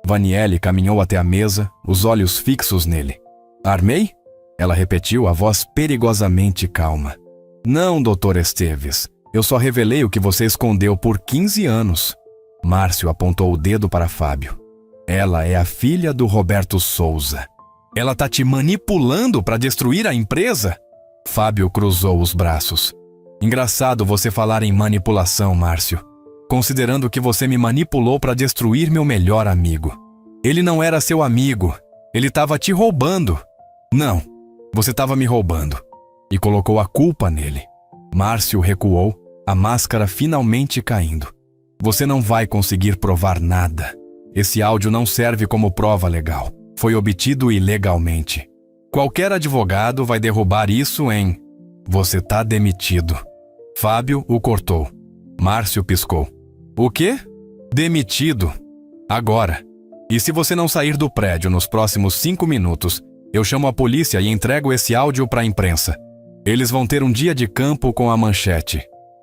Vaniele caminhou até a mesa, os olhos fixos nele. Armei? Ela repetiu, a voz perigosamente calma. Não, Dr. Esteves. Eu só revelei o que você escondeu por 15 anos. Márcio apontou o dedo para Fábio. Ela é a filha do Roberto Souza. Ela tá te manipulando para destruir a empresa? Fábio cruzou os braços. Engraçado você falar em manipulação, Márcio. Considerando que você me manipulou para destruir meu melhor amigo. Ele não era seu amigo. Ele estava te roubando. Não, você estava me roubando. E colocou a culpa nele. Márcio recuou, a máscara finalmente caindo. Você não vai conseguir provar nada. Esse áudio não serve como prova legal. Foi obtido ilegalmente. Qualquer advogado vai derrubar isso em... Você tá demitido. Fábio o cortou. Márcio piscou. O quê? Demitido. Agora. E se você não sair do prédio nos próximos 5 minutos, eu chamo a polícia e entrego esse áudio para a imprensa. Eles vão ter um dia de campo com a manchete.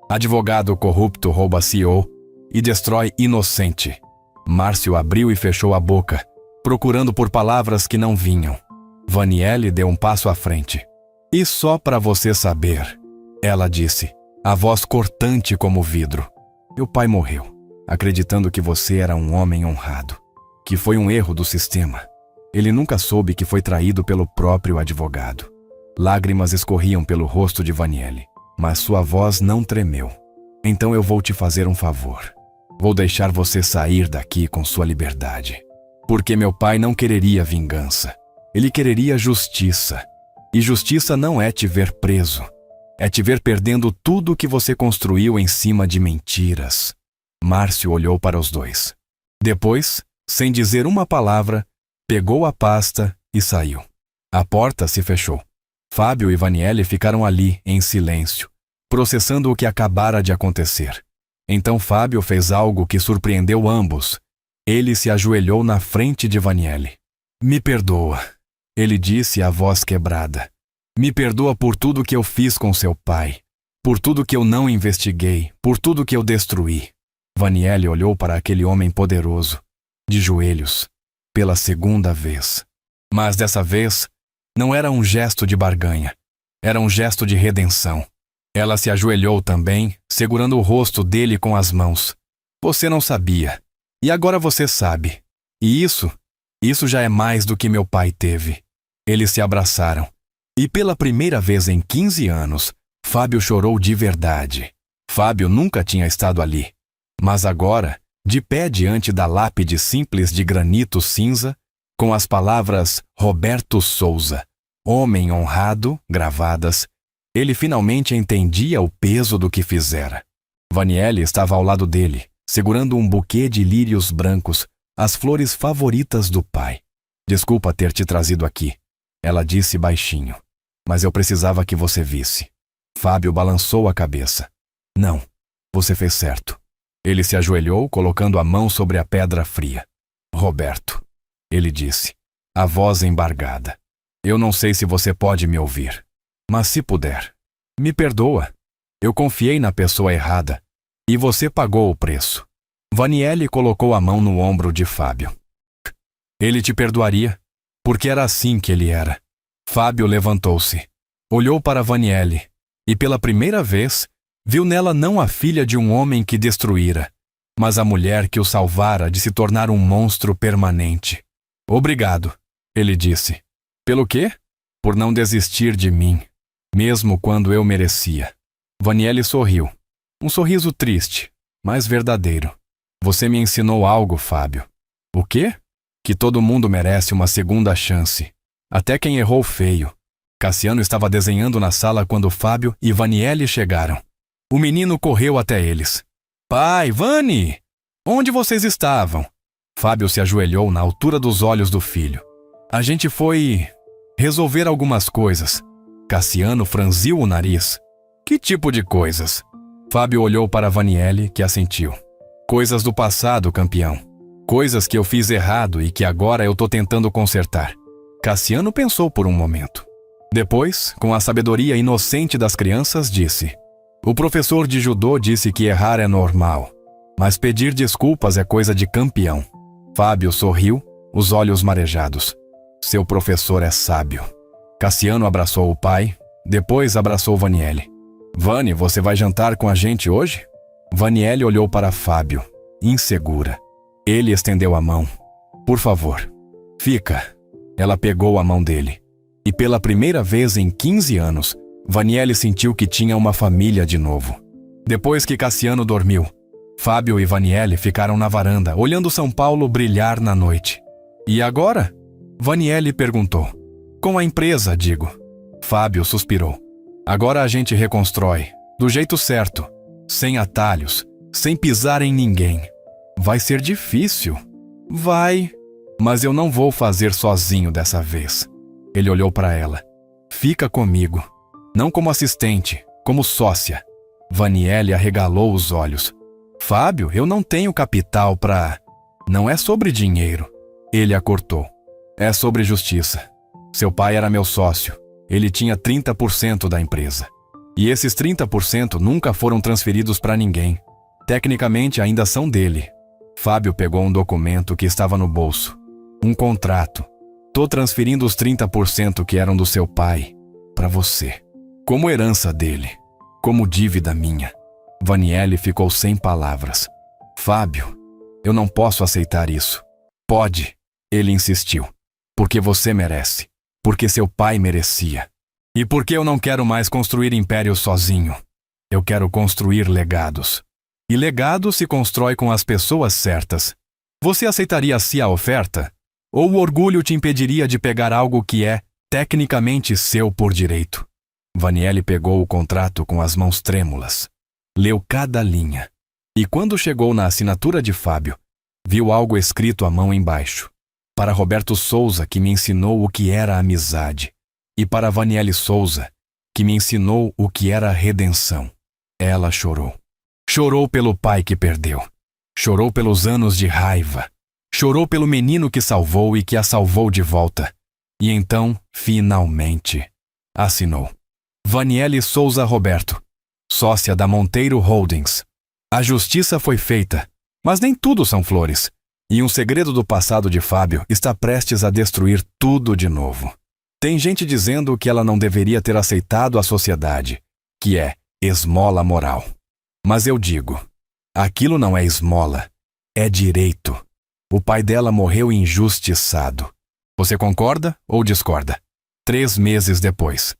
Advogado corrupto rouba CEO e destrói inocente. Márcio abriu e fechou a boca, procurando por palavras que não vinham. Vaniele deu um passo à frente. E só para você saber, ela disse, a voz cortante como vidro. Meu pai morreu, acreditando que você era um homem honrado, que foi um erro do sistema. Ele nunca soube que foi traído pelo próprio advogado. Lágrimas escorriam pelo rosto de Vanielle, mas sua voz não tremeu. Então eu vou te fazer um favor. Vou deixar você sair daqui com sua liberdade. Porque meu pai não quereria vingança. Ele quereria justiça. E justiça não é te ver preso. É te ver perdendo tudo que você construiu em cima de mentiras. Márcio olhou para os dois. Depois, sem dizer uma palavra, pegou a pasta e saiu. A porta se fechou. Fábio e Vanielle ficaram ali, em silêncio, processando o que acabara de acontecer. Então Fábio fez algo que surpreendeu ambos. Ele se ajoelhou na frente de Vanielle. Me perdoa, ele disse, a voz quebrada. Me perdoa por tudo que eu fiz com seu pai, por tudo que eu não investiguei, por tudo que eu destruí. Vanielle olhou para aquele homem poderoso, de joelhos, pela segunda vez. Mas dessa vez, não era um gesto de barganha, era um gesto de redenção. Ela se ajoelhou também, segurando o rosto dele com as mãos. Você não sabia, e agora você sabe. E isso já é mais do que meu pai teve. Eles se abraçaram. E pela primeira vez em 15 anos, Fábio chorou de verdade. Fábio nunca tinha estado ali. Mas agora, de pé diante da lápide simples de granito cinza, com as palavras Roberto Souza, homem honrado, gravadas, ele finalmente entendia o peso do que fizera. Vanielle estava ao lado dele, segurando um buquê de lírios brancos, as flores favoritas do pai. Desculpa ter te trazido aqui, ela disse baixinho, mas eu precisava que você visse. Fábio balançou a cabeça. Não, você fez certo. Ele se ajoelhou, colocando a mão sobre a pedra fria. Roberto, ele disse, a voz embargada. Eu não sei se você pode me ouvir, mas se puder, me perdoa. Eu confiei na pessoa errada e você pagou o preço. Vanielle colocou a mão no ombro de Fábio. Ele te perdoaria, porque era assim que ele era. Fábio levantou-se, olhou para Vanielle e pela primeira vez viu nela não a filha de um homem que destruíra, mas a mulher que o salvara de se tornar um monstro permanente. Obrigado, ele disse. Pelo quê? Por não desistir de mim, mesmo quando eu merecia. Vanielle sorriu. Um sorriso triste, mas verdadeiro. Você me ensinou algo, Fábio. O quê? Que todo mundo merece uma segunda chance. Até quem errou feio. Cassiano estava desenhando na sala quando Fábio e Vanielle chegaram. O menino correu até eles. Pai, Vani! Onde vocês estavam? Fábio se ajoelhou na altura dos olhos do filho. A gente foi resolver algumas coisas. Cassiano franziu o nariz. Que tipo de coisas? Fábio olhou para Vanielle, que assentiu. Coisas do passado, campeão. Coisas que eu fiz errado e que agora eu tô tentando consertar. Cassiano pensou por um momento. Depois, com a sabedoria inocente das crianças, disse: o professor de judô disse que errar é normal, mas pedir desculpas é coisa de campeão. Fábio sorriu, os olhos marejados. Seu professor é sábio. Cassiano abraçou o pai, depois abraçou Vanielle. Vani, você vai jantar com a gente hoje? Vanielle olhou para Fábio, insegura. Ele estendeu a mão. Por favor, fica. Ela pegou a mão dele. E pela primeira vez em 15 anos, Vanielle sentiu que tinha uma família de novo. Depois que Cassiano dormiu, Fábio e Vanielle ficaram na varanda, olhando São Paulo brilhar na noite. E agora? Vanielle perguntou. Com a empresa, digo. Fábio suspirou. Agora a gente reconstrói, do jeito certo, sem atalhos, sem pisar em ninguém. Vai ser difícil. Vai. Mas eu não vou fazer sozinho dessa vez. Ele olhou para ela. Fica comigo. Não como assistente, como sócia. Vanielle arregalou os olhos. Fábio, eu não tenho capital para... Não é sobre dinheiro. Ele a cortou. É sobre justiça. Seu pai era meu sócio. Ele tinha 30% da empresa. E esses 30% nunca foram transferidos para ninguém. Tecnicamente ainda são dele. Fábio pegou um documento que estava no bolso. Um contrato. Tô transferindo os 30% que eram do seu pai para você, como herança dele, como dívida minha. Vanielle ficou sem palavras. Fábio, eu não posso aceitar isso. Pode, ele insistiu. Porque você merece. Porque seu pai merecia. E porque eu não quero mais construir impérios sozinho. Eu quero construir legados. E legado se constrói com as pessoas certas. Você aceitaria assim a oferta? Ou o orgulho te impediria de pegar algo que é, tecnicamente, seu por direito? Vanielle pegou o contrato com as mãos trêmulas. Leu cada linha. E quando chegou na assinatura de Fábio, viu algo escrito à mão embaixo. Para Roberto Souza, que me ensinou o que era amizade. E para Vanielle Souza, que me ensinou o que era redenção. Ela chorou. Chorou pelo pai que perdeu. Chorou pelos anos de raiva. Chorou pelo menino que salvou e que a salvou de volta. E então, finalmente, assinou. Vanielle Souza Roberto, sócia da Monteiro Holdings. A justiça foi feita, mas nem tudo são flores. E um segredo do passado de Fábio está prestes a destruir tudo de novo. Tem gente dizendo que ela não deveria ter aceitado a sociedade, que é esmola moral. Mas eu digo, aquilo não é esmola, é direito. O pai dela morreu injustiçado. Você concorda ou discorda? 3 meses depois.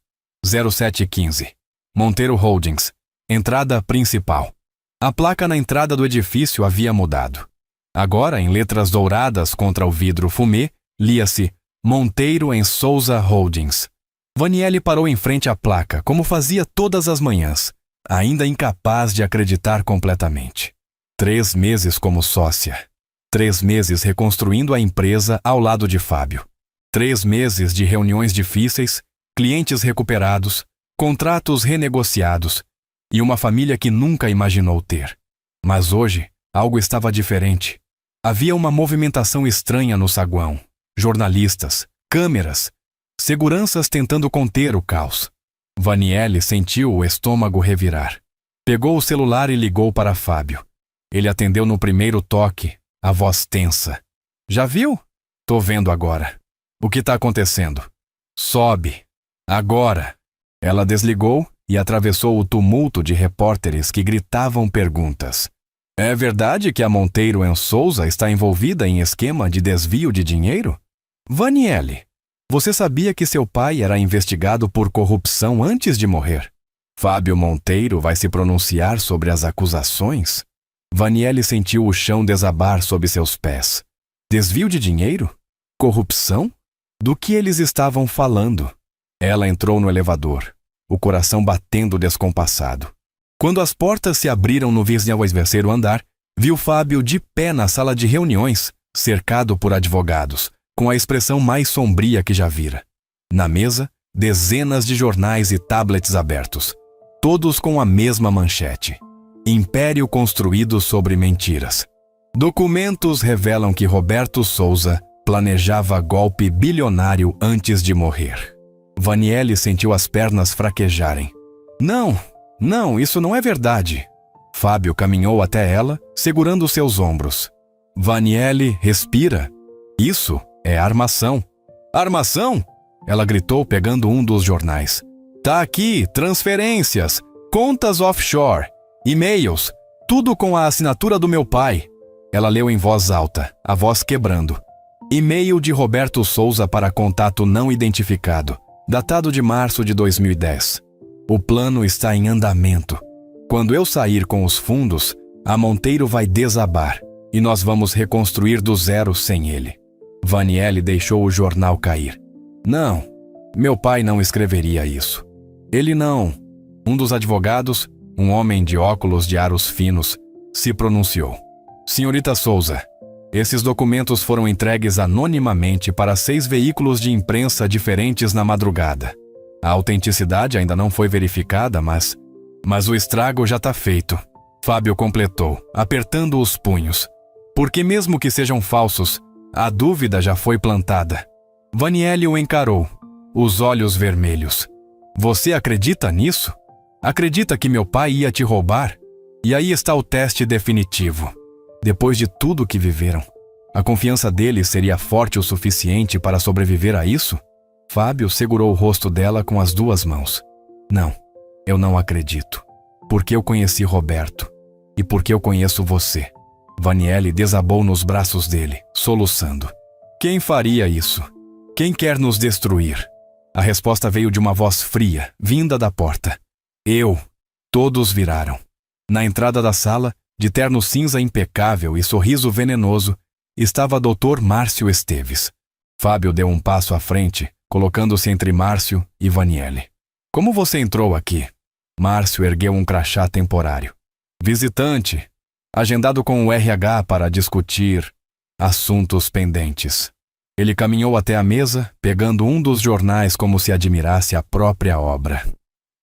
0715. Monteiro Holdings. Entrada principal. A placa na entrada do edifício havia mudado. Agora, em letras douradas contra o vidro fumê, lia-se Monteiro & Souza Holdings. Vanielle parou em frente à placa, como fazia todas as manhãs, ainda incapaz de acreditar completamente. 3 meses como sócia. 3 meses reconstruindo a empresa ao lado de Fábio. 3 meses de reuniões difíceis, clientes recuperados, contratos renegociados e uma família que nunca imaginou ter. Mas hoje, algo estava diferente. Havia uma movimentação estranha no saguão. Jornalistas, câmeras, seguranças tentando conter o caos. Vanielle sentiu o estômago revirar. Pegou o celular e ligou para Fábio. Ele atendeu no primeiro toque, a voz tensa. Já viu? Tô vendo agora. O que tá acontecendo? Sobe. Agora. Ela desligou e atravessou o tumulto de repórteres que gritavam perguntas. É verdade que a Monteiro & Souza está envolvida em esquema de desvio de dinheiro? Vanielle, você sabia que seu pai era investigado por corrupção antes de morrer? Fábio Monteiro vai se pronunciar sobre as acusações? Vanielle sentiu o chão desabar sob seus pés. Desvio de dinheiro? Corrupção? Do que eles estavam falando? Ela entrou no elevador, o coração batendo descompassado. Quando as portas se abriram no 23º andar, viu Fábio de pé na sala de reuniões, cercado por advogados, com a expressão mais sombria que já vira. Na mesa, dezenas de jornais e tablets abertos, todos com a mesma manchete. Império construído sobre mentiras. Documentos revelam que Roberto Souza planejava golpe bilionário antes de morrer. Vanielle sentiu as pernas fraquejarem. Não, isso não é verdade. Fábio caminhou até ela, segurando seus ombros. Vanielle, respira. Isso é armação. Armação? Ela gritou pegando um dos jornais. Tá aqui, transferências, contas offshore, e-mails, tudo com a assinatura do meu pai. Ela leu em voz alta, a voz quebrando. E-mail de Roberto Souza para contato não identificado, datado de março de 2010. O plano está em andamento. Quando eu sair com os fundos, a Monteiro vai desabar e nós vamos reconstruir do zero sem ele. Vanielle deixou o jornal cair. Não, meu pai não escreveria isso. Ele não. Um dos advogados, um homem de óculos de aros finos, se pronunciou. Senhorita Souza, esses documentos foram entregues anonimamente para 6 veículos de imprensa diferentes na madrugada. A autenticidade ainda não foi verificada, mas o estrago já está feito. Fábio completou, apertando os punhos. Porque mesmo que sejam falsos, a dúvida já foi plantada. Vanielle o encarou, os olhos vermelhos. Você acredita nisso? Acredita que meu pai ia te roubar? E aí está o teste definitivo. Depois de tudo que viveram, a confiança dele seria forte o suficiente para sobreviver a isso? Fábio segurou o rosto dela com as duas mãos. Não, eu não acredito. Porque eu conheci Roberto. E porque eu conheço você. Vaniele desabou nos braços dele, soluçando. Quem faria isso? Quem quer nos destruir? A resposta veio de uma voz fria, vinda da porta. Eu. Todos viraram. Na entrada da sala, de terno cinza impecável e sorriso venenoso, estava Dr. Márcio Esteves. Fábio deu um passo à frente, colocando-se entre Márcio e Vaniele. Como você entrou aqui? Márcio ergueu um crachá temporário. Visitante, agendado com o RH para discutir assuntos pendentes. Ele caminhou até a mesa, pegando um dos jornais como se admirasse a própria obra.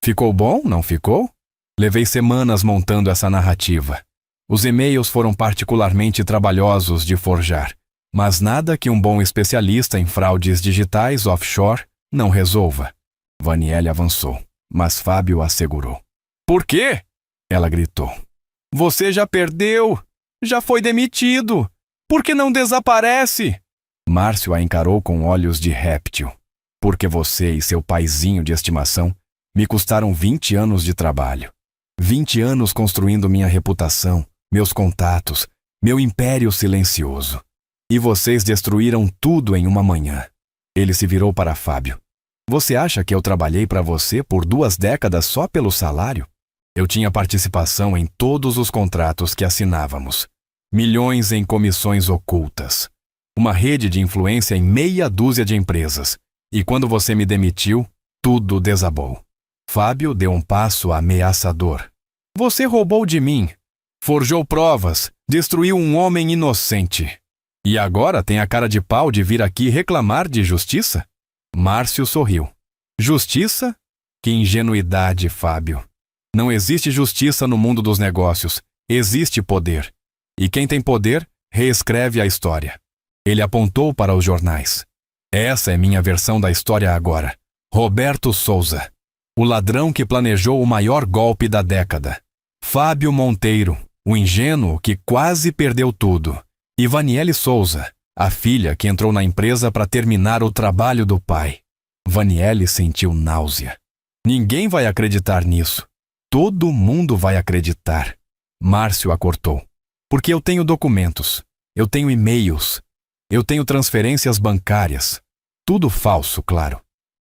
Ficou bom, não ficou? Levei semanas montando essa narrativa. Os e-mails foram particularmente trabalhosos de forjar, mas nada que um bom especialista em fraudes digitais offshore não resolva. Vaniele avançou, mas Fábio a segurou. Por quê? Ela gritou. Você já perdeu! Já foi demitido! Por que não desaparece? Márcio a encarou com olhos de réptil. Porque você e seu paizinho de estimação me custaram 20 anos de trabalho. 20 anos construindo minha reputação, meus contatos, meu império silencioso. E vocês destruíram tudo em uma manhã. Ele se virou para Fábio. Você acha que eu trabalhei para você por 2 décadas só pelo salário? Eu tinha participação em todos os contratos que assinávamos. Milhões em comissões ocultas. Uma rede de influência em meia dúzia de empresas. E quando você me demitiu, tudo desabou. Fábio deu um passo ameaçador. Você roubou de mim. Forjou provas. Destruiu um homem inocente. E agora tem a cara de pau de vir aqui reclamar de justiça? Márcio sorriu. Justiça? Que ingenuidade, Fábio. Não existe justiça no mundo dos negócios. Existe poder. E quem tem poder, reescreve a história. Ele apontou para os jornais. Essa é minha versão da história agora. Roberto Souza. O ladrão que planejou o maior golpe da década. Fábio Monteiro, o ingênuo que quase perdeu tudo. E Vaniele Souza, a filha que entrou na empresa para terminar o trabalho do pai. Vaniele sentiu náusea. Ninguém vai acreditar nisso. Todo mundo vai acreditar. Márcio a cortou. Porque eu tenho documentos. Eu tenho e-mails. Eu tenho transferências bancárias. Tudo falso, claro.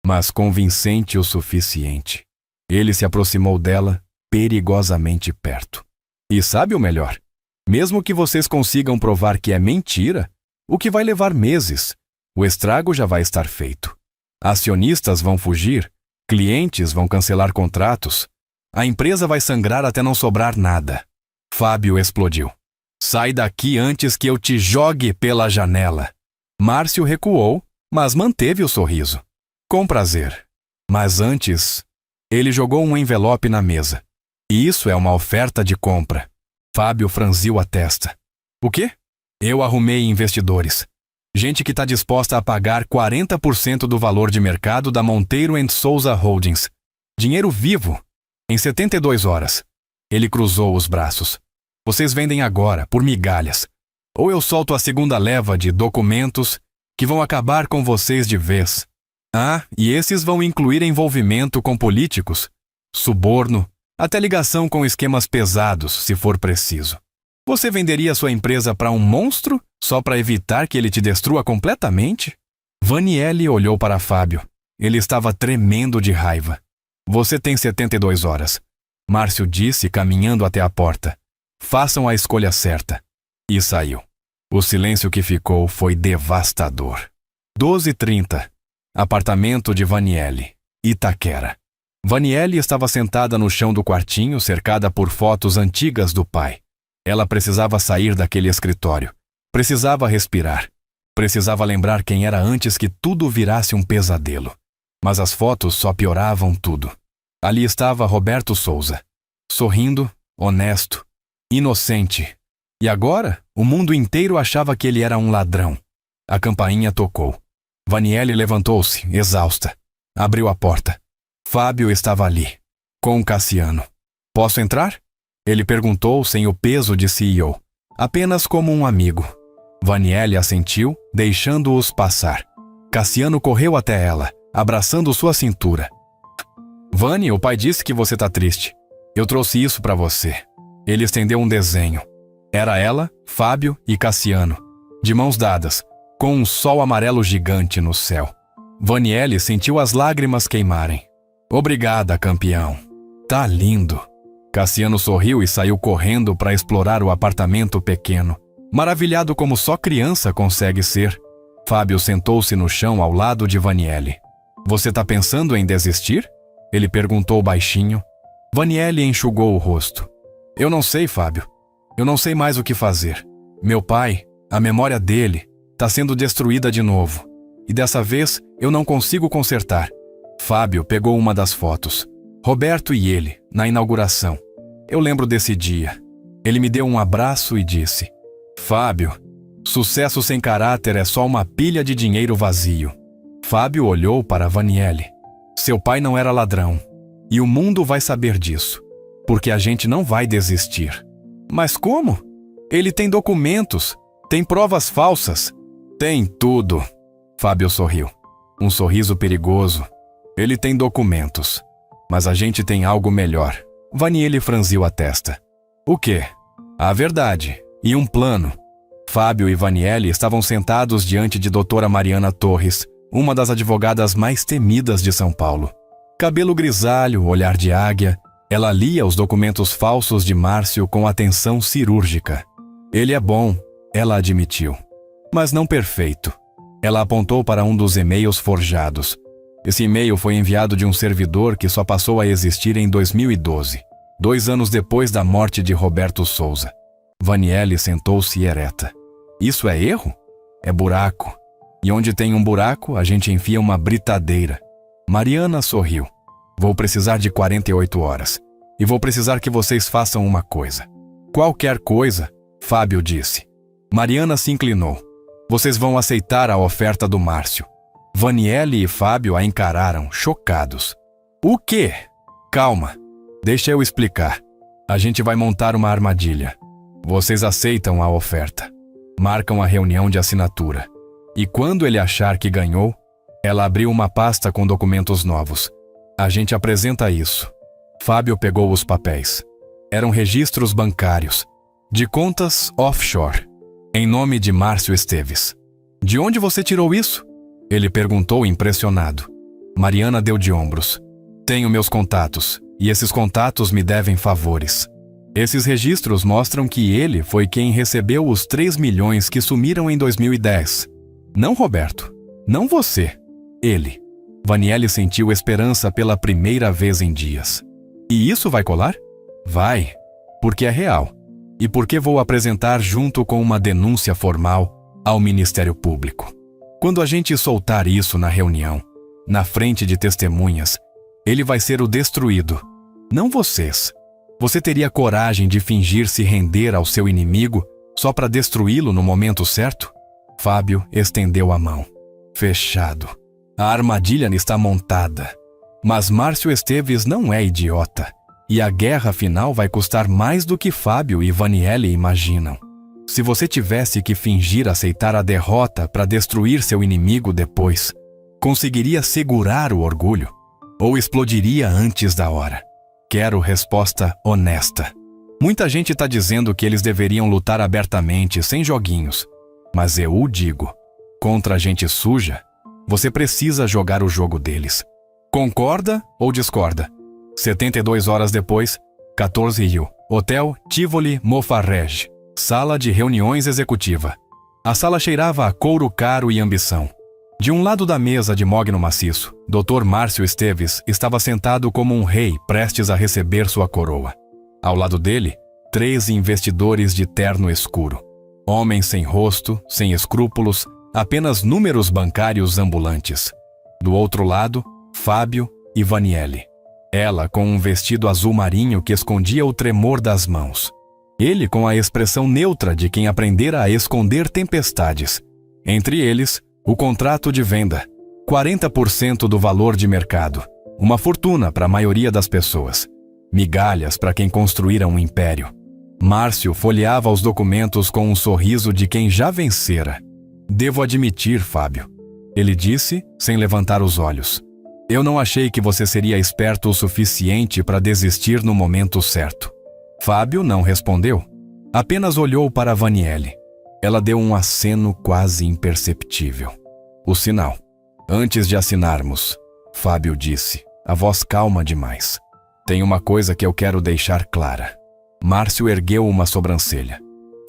Mas convincente o suficiente. Ele se aproximou dela, perigosamente perto. E sabe o melhor? Mesmo que vocês consigam provar que é mentira, o que vai levar meses, o estrago já vai estar feito. Acionistas vão fugir, clientes vão cancelar contratos, a empresa vai sangrar até não sobrar nada. Fábio explodiu. Sai daqui antes que eu te jogue pela janela. Márcio recuou, mas manteve o sorriso. Com prazer. Mas antes, ele jogou um envelope na mesa. Isso é uma oferta de compra. Fábio franziu a testa. O quê? Eu arrumei investidores. Gente que está disposta a pagar 40% do valor de mercado da Monteiro & Souza Holdings. Dinheiro vivo. Em 72 horas. Ele cruzou os braços. Vocês vendem agora, por migalhas. Ou eu solto a segunda leva de documentos que vão acabar com vocês de vez. Ah, e esses vão incluir envolvimento com políticos, suborno, até ligação com esquemas pesados, se for preciso. Você venderia sua empresa para um monstro só para evitar que ele te destrua completamente? Vaniele olhou para Fábio. Ele estava tremendo de raiva. Você tem 72 horas. Márcio disse, caminhando até a porta. Façam a escolha certa. E saiu. O silêncio que ficou foi devastador. 12h30. Apartamento de Vaniele, Itaquera. Vaniele estava sentada no chão do quartinho, cercada por fotos antigas do pai. Ela precisava sair daquele escritório. Precisava respirar. Precisava lembrar quem era antes que tudo virasse um pesadelo. Mas as fotos só pioravam tudo. Ali estava Roberto Souza. Sorrindo, honesto, inocente. E agora, o mundo inteiro achava que ele era um ladrão. A campainha tocou. Vaniele levantou-se, exausta. Abriu a porta. Fábio estava ali, com Cassiano. Posso entrar? Ele perguntou sem o peso de CEO, apenas como um amigo. Vaniele assentiu, deixando-os passar. Cassiano correu até ela, abraçando sua cintura. Vani, o pai disse que você tá triste. Eu trouxe isso pra você. Ele estendeu um desenho. Era ela, Fábio e Cassiano, de mãos dadas, com um sol amarelo gigante no céu. Vaniele sentiu as lágrimas queimarem. Obrigada, campeão. Tá lindo. Cassiano sorriu e saiu correndo para explorar o apartamento pequeno, maravilhado como só criança consegue ser. Fábio sentou-se no chão ao lado de Vaniele. Você tá pensando em desistir? Ele perguntou baixinho. Vaniele enxugou o rosto. Eu não sei, Fábio. Eu não sei mais o que fazer. Meu pai, a memória dele, tá sendo destruída de novo. E dessa vez eu não consigo consertar. Fábio pegou uma das fotos. Roberto e ele, na inauguração. Eu lembro desse dia. Ele me deu um abraço e disse: Fábio, sucesso sem caráter é só uma pilha de dinheiro vazio. Fábio olhou para Vaniele. Seu pai não era ladrão. E o mundo vai saber disso. Porque a gente não vai desistir. Mas como? Ele tem documentos. Tem provas falsas. Tem tudo. Fábio sorriu. Um sorriso perigoso. Ele tem documentos. Mas a gente tem algo melhor. Vaniele franziu a testa. O quê? A verdade. E um plano. Fábio e Vaniele estavam sentados diante de doutora Mariana Torres, uma das advogadas mais temidas de São Paulo. Cabelo grisalho, olhar de águia, ela lia os documentos falsos de Márcio com atenção cirúrgica. Ele é bom, ela admitiu. Mas não perfeito. Ela apontou para um dos e-mails forjados. Esse e-mail foi enviado de um servidor que só passou a existir em 2012, 2 anos depois da morte de Roberto Souza. Vaniele sentou-se ereta. Isso é erro? É buraco. E onde tem um buraco, a gente enfia uma britadeira. Mariana sorriu. Vou precisar de 48 horas. E vou precisar que vocês façam uma coisa. Qualquer coisa, Fábio disse. Mariana se inclinou. Vocês vão aceitar a oferta do Márcio. Vaniele e Fábio a encararam, chocados. O quê? Calma. Deixa eu explicar. A gente vai montar uma armadilha. Vocês aceitam a oferta. Marcam a reunião de assinatura. E quando ele achar que ganhou, ela abriu uma pasta com documentos novos. A gente apresenta isso. Fábio pegou os papéis. Eram registros bancários, de contas offshore, em nome de Márcio Esteves. De onde você tirou isso? Ele perguntou impressionado. Mariana deu de ombros. Tenho meus contatos, e esses contatos me devem favores. Esses registros mostram que ele foi quem recebeu os 3 milhões que sumiram em 2010. Não Roberto, não você, ele. Vaniele sentiu esperança pela primeira vez em dias. E isso vai colar? Vai, porque é real. E porque vou apresentar junto com uma denúncia formal ao Ministério Público. Quando a gente soltar isso na reunião, na frente de testemunhas, ele vai ser o destruído, não vocês. Você teria coragem de fingir se render ao seu inimigo só para destruí-lo no momento certo? Fábio estendeu a mão. Fechado. A armadilha está montada. Mas Márcio Esteves não é idiota. E a guerra final vai custar mais do que Fábio e Vaniele imaginam. Se você tivesse que fingir aceitar a derrota para destruir seu inimigo depois, conseguiria segurar o orgulho? Ou explodiria antes da hora? Quero resposta honesta. Muita gente está dizendo que eles deveriam lutar abertamente, sem joguinhos. Mas eu o digo. Contra gente suja, você precisa jogar o jogo deles. Concorda ou discorda? 72 horas depois, 14 Rio, Hotel Tivoli Mofarrege, sala de reuniões executiva. A sala cheirava a couro caro e ambição. De um lado da mesa de mogno maciço, Dr. Márcio Esteves estava sentado como um rei prestes a receber sua coroa. Ao lado dele, 3 investidores de terno escuro. Homens sem rosto, sem escrúpulos, apenas números bancários ambulantes. Do outro lado, Fábio e Vaniele. Ela com um vestido azul marinho que escondia o tremor das mãos. Ele com a expressão neutra de quem aprendera a esconder tempestades. Entre eles, o contrato de venda. 40% do valor de mercado. Uma fortuna para a maioria das pessoas. Migalhas para quem construíra um império. Márcio folheava os documentos com um sorriso de quem já vencera. Devo admitir, Fábio, Ele disse, sem levantar os olhos. Eu não achei que você seria esperto o suficiente para desistir no momento certo. Fábio não respondeu. Apenas olhou para Vanielle. Ela deu um aceno quase imperceptível. O sinal. Antes de assinarmos, Fábio disse, a voz calma demais. Tem uma coisa que eu quero deixar clara. Márcio ergueu uma sobrancelha.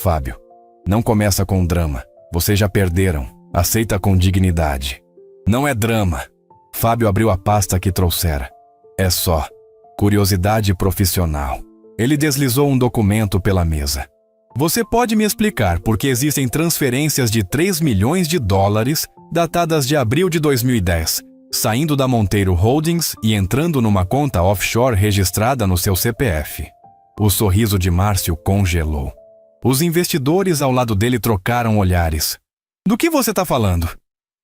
Fábio, não começa com drama. Vocês já perderam. Aceita com dignidade. Não é drama. Fábio abriu a pasta que trouxera. É só curiosidade profissional. Ele deslizou um documento pela mesa. Você pode me explicar por que existem transferências de 3 milhões de dólares datadas de abril de 2010, saindo da Monteiro Holdings e entrando numa conta offshore registrada no seu CPF? O sorriso de Márcio congelou. Os investidores ao lado dele trocaram olhares. Do que você está falando?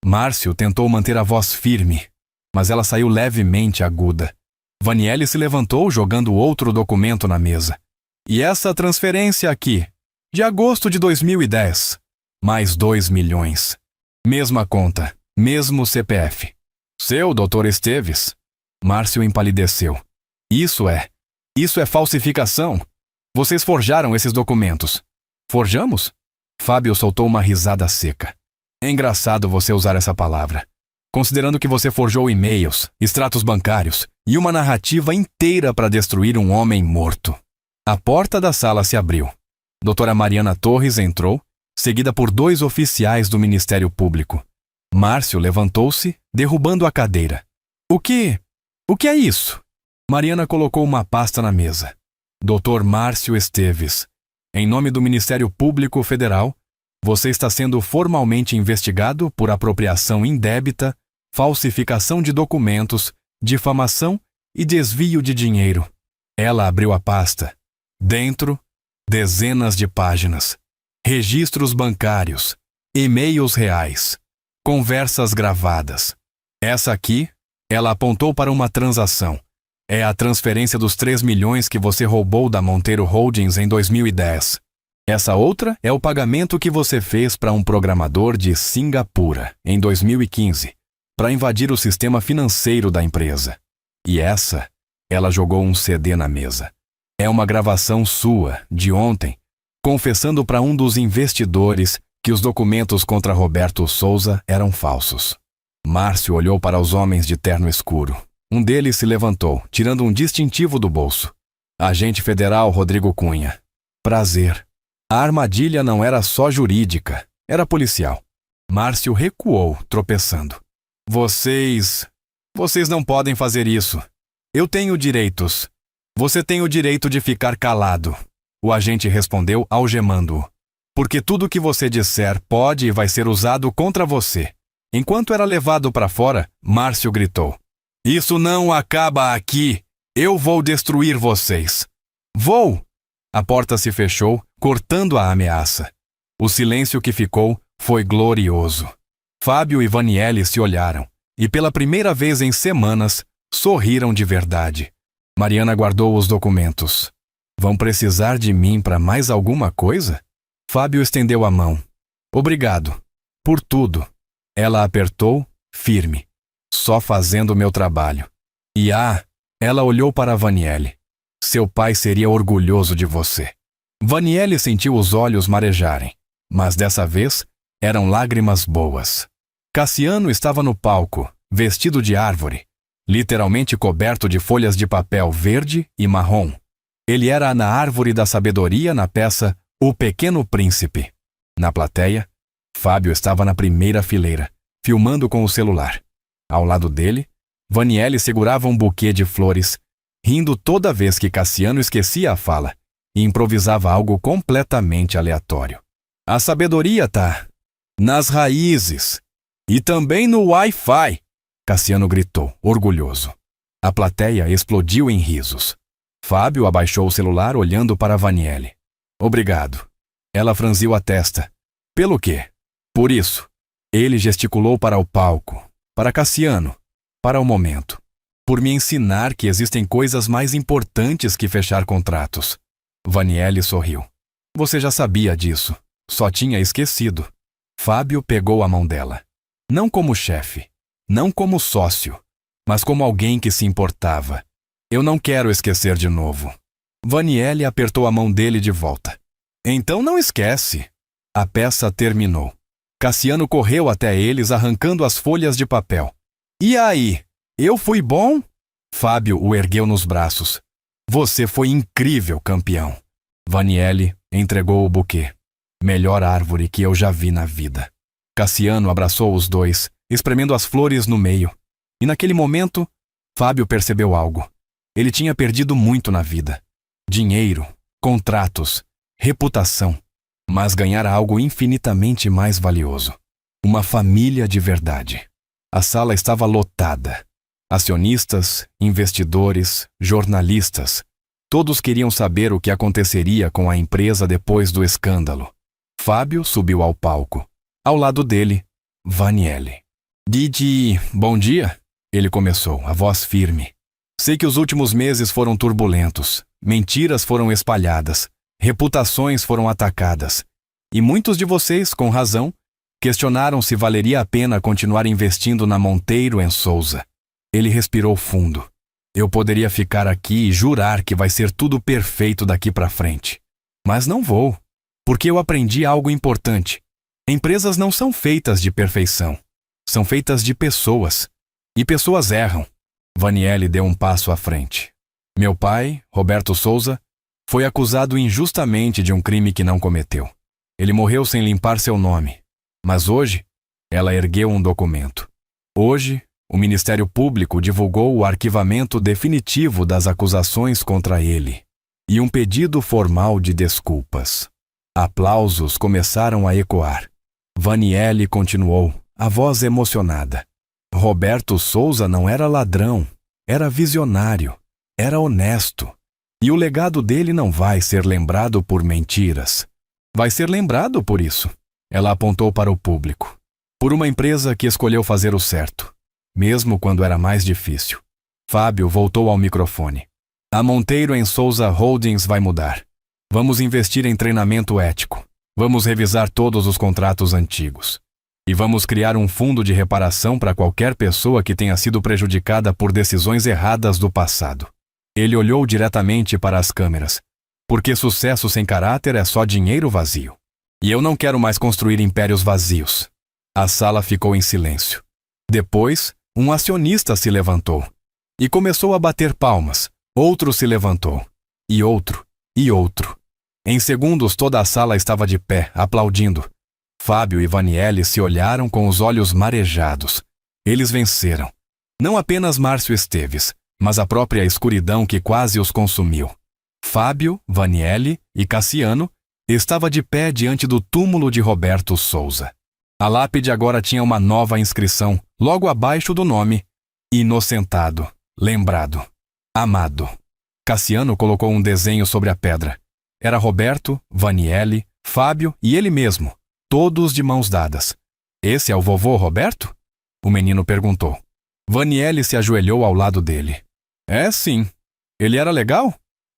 Márcio tentou manter a voz firme, mas ela saiu levemente aguda. Vanielle se levantou jogando outro documento na mesa. E essa transferência aqui, de agosto de 2010, mais 2 milhões. Mesma conta, mesmo CPF. Seu, Dr. Esteves? Márcio empalideceu. Isso é falsificação. Vocês forjaram esses documentos. Forjamos? Fábio soltou uma risada seca. É engraçado você usar essa palavra, considerando que você forjou e-mails, extratos bancários e uma narrativa inteira para destruir um homem morto. A porta da sala se abriu. Doutora Mariana Torres entrou, seguida por 2 oficiais do Ministério Público. Márcio levantou-se, derrubando a cadeira. O que é isso? Mariana colocou uma pasta na mesa. Dr. Márcio Esteves, em nome do Ministério Público Federal, você está sendo formalmente investigado por apropriação indébita, falsificação de documentos, difamação e desvio de dinheiro. Ela abriu a pasta. Dentro, dezenas de páginas, registros bancários, e-mails reais, conversas gravadas. Essa aqui, ela apontou para uma transação. É a transferência dos 3 milhões que você roubou da Monteiro Holdings em 2010. Essa outra é o pagamento que você fez para um programador de Singapura, em 2015, para invadir o sistema financeiro da empresa. E essa, ela jogou um CD na mesa. É uma gravação sua, de ontem, confessando para um dos investidores que os documentos contra Roberto Souza eram falsos. Márcio olhou para os homens de terno escuro. Um deles se levantou, tirando um distintivo do bolso. Agente Federal Rodrigo Cunha. Prazer. A armadilha não era só jurídica, era policial. Márcio recuou, tropeçando. Vocês não podem fazer isso. Eu tenho direitos. Você tem o direito de ficar calado. O agente respondeu, algemando-o. Porque tudo que você disser pode e vai ser usado contra você. Enquanto era levado para fora, Márcio gritou. Isso não acaba aqui. Eu vou destruir vocês. Vou! A porta se fechou, cortando a ameaça. O silêncio que ficou foi glorioso. Fábio e Vanielle se olharam, e pela primeira vez em semanas, sorriram de verdade. Mariana guardou os documentos. Vão precisar de mim para mais alguma coisa? Fábio estendeu a mão. Obrigado. Por tudo. Ela apertou, firme. Só fazendo o meu trabalho. E ela olhou para Vanielle. Seu pai seria orgulhoso de você. Vanielle sentiu os olhos marejarem, mas dessa vez eram lágrimas boas. Cassiano estava no palco, vestido de árvore, literalmente coberto de folhas de papel verde e marrom. Ele era na árvore da sabedoria na peça O Pequeno Príncipe. Na plateia, Fábio estava na primeira fileira, filmando com o celular. Ao lado dele, Vanielle segurava um buquê de flores, rindo toda vez que Cassiano esquecia a fala e improvisava algo completamente aleatório. A sabedoria tá nas raízes e também no Wi-Fi, Cassiano gritou, orgulhoso. A plateia explodiu em risos. Fábio abaixou o celular olhando para Vanielle. Obrigado. Ela franziu a testa. Pelo quê? Por isso. Ele gesticulou para o palco, para Cassiano, para o momento. Por me ensinar que existem coisas mais importantes que fechar contratos. Vanielle sorriu. Você já sabia disso. Só tinha esquecido. Fábio pegou a mão dela. Não como chefe, não como sócio, mas como alguém que se importava. Eu não quero esquecer de novo. Vaniele apertou a mão dele de volta. Então não esquece. A peça terminou. Cassiano correu até eles arrancando as folhas de papel. E aí, eu fui bom? Fábio o ergueu nos braços. Você foi incrível, campeão. Vaniele entregou o buquê. Melhor árvore que eu já vi na vida. Cassiano abraçou os dois, espremendo as flores no meio. E naquele momento, Fábio percebeu algo. Ele tinha perdido muito na vida. Dinheiro, contratos, reputação. Mas ganhara algo infinitamente mais valioso. Uma família de verdade. A sala estava lotada. Acionistas, investidores, jornalistas. Todos queriam saber o que aconteceria com a empresa depois do escândalo. Fábio subiu ao palco. Ao lado dele, Vaniele. Didi, bom dia, ele começou, a voz firme. Sei que os últimos meses foram turbulentos. Mentiras foram espalhadas. Reputações foram atacadas. E muitos de vocês, com razão, questionaram se valeria a pena continuar investindo na Monteiro & Souza. Ele respirou fundo. Eu poderia ficar aqui e jurar que vai ser tudo perfeito daqui para frente. Mas não vou, porque eu aprendi algo importante. Empresas não são feitas de perfeição. São feitas de pessoas. E pessoas erram. Vaniele deu um passo à frente. Meu pai, Roberto Souza, foi acusado injustamente de um crime que não cometeu. Ele morreu sem limpar seu nome. Mas hoje, ela ergueu um documento. Hoje, o Ministério Público divulgou o arquivamento definitivo das acusações contra ele e um pedido formal de desculpas. Aplausos começaram a ecoar. Vaniele continuou, a voz emocionada. Roberto Souza não era ladrão, era visionário, era honesto. E o legado dele não vai ser lembrado por mentiras. Vai ser lembrado por isso. Ela apontou para o público. Por uma empresa que escolheu fazer o certo, mesmo quando era mais difícil. Fábio voltou ao microfone. A Monteiro & Souza Holdings vai mudar. Vamos investir em treinamento ético. Vamos revisar todos os contratos antigos. E vamos criar um fundo de reparação para qualquer pessoa que tenha sido prejudicada por decisões erradas do passado. Ele olhou diretamente para as câmeras. Porque sucesso sem caráter é só dinheiro vazio. E eu não quero mais construir impérios vazios. A sala ficou em silêncio. Depois, um acionista se levantou. E começou a bater palmas. Outro se levantou. E outro. E outro. Em segundos toda a sala estava de pé, aplaudindo. Fábio e Vaniele se olharam com os olhos marejados. Eles venceram. Não apenas Márcio Esteves, mas a própria escuridão que quase os consumiu. Fábio, Vaniele e Cassiano estava de pé diante do túmulo de Roberto Souza. A lápide agora tinha uma nova inscrição, logo abaixo do nome: Inocentado, lembrado, amado. Cassiano colocou um desenho sobre a pedra. Era Roberto, Vaniele, Fábio e ele mesmo, todos de mãos dadas. Esse é o vovô Roberto? O menino perguntou. Vaniele se ajoelhou ao lado dele. É sim. Ele era legal?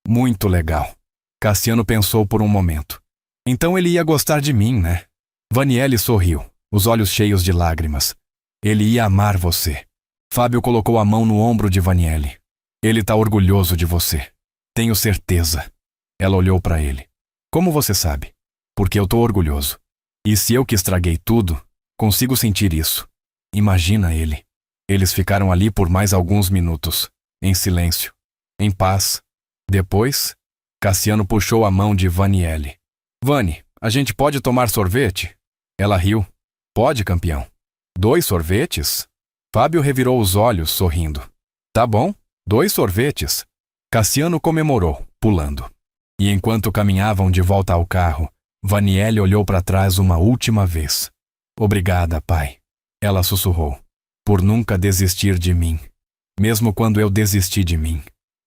Muito legal. Cassiano pensou por um momento. Então ele ia gostar de mim, né? Vaniele sorriu, os olhos cheios de lágrimas. Ele ia amar você. Fábio colocou a mão no ombro de Vaniele. Ele tá orgulhoso de você. Tenho certeza. Ela olhou para ele. Como você sabe? Porque eu tô orgulhoso. E se eu que estraguei tudo, consigo sentir isso. Imagina ele. Eles ficaram ali por mais alguns minutos, em silêncio, em paz. Depois, Cassiano puxou a mão de Vaniele. Vani, a gente pode tomar sorvete? Ela riu. Pode, campeão. 2 sorvetes? Fábio revirou os olhos, sorrindo. Tá bom, 2 sorvetes. Cassiano comemorou, pulando. E enquanto caminhavam de volta ao carro, Vaniele olhou para trás uma última vez. Obrigada, pai. Ela sussurrou. Por nunca desistir de mim. Mesmo quando eu desisti de mim.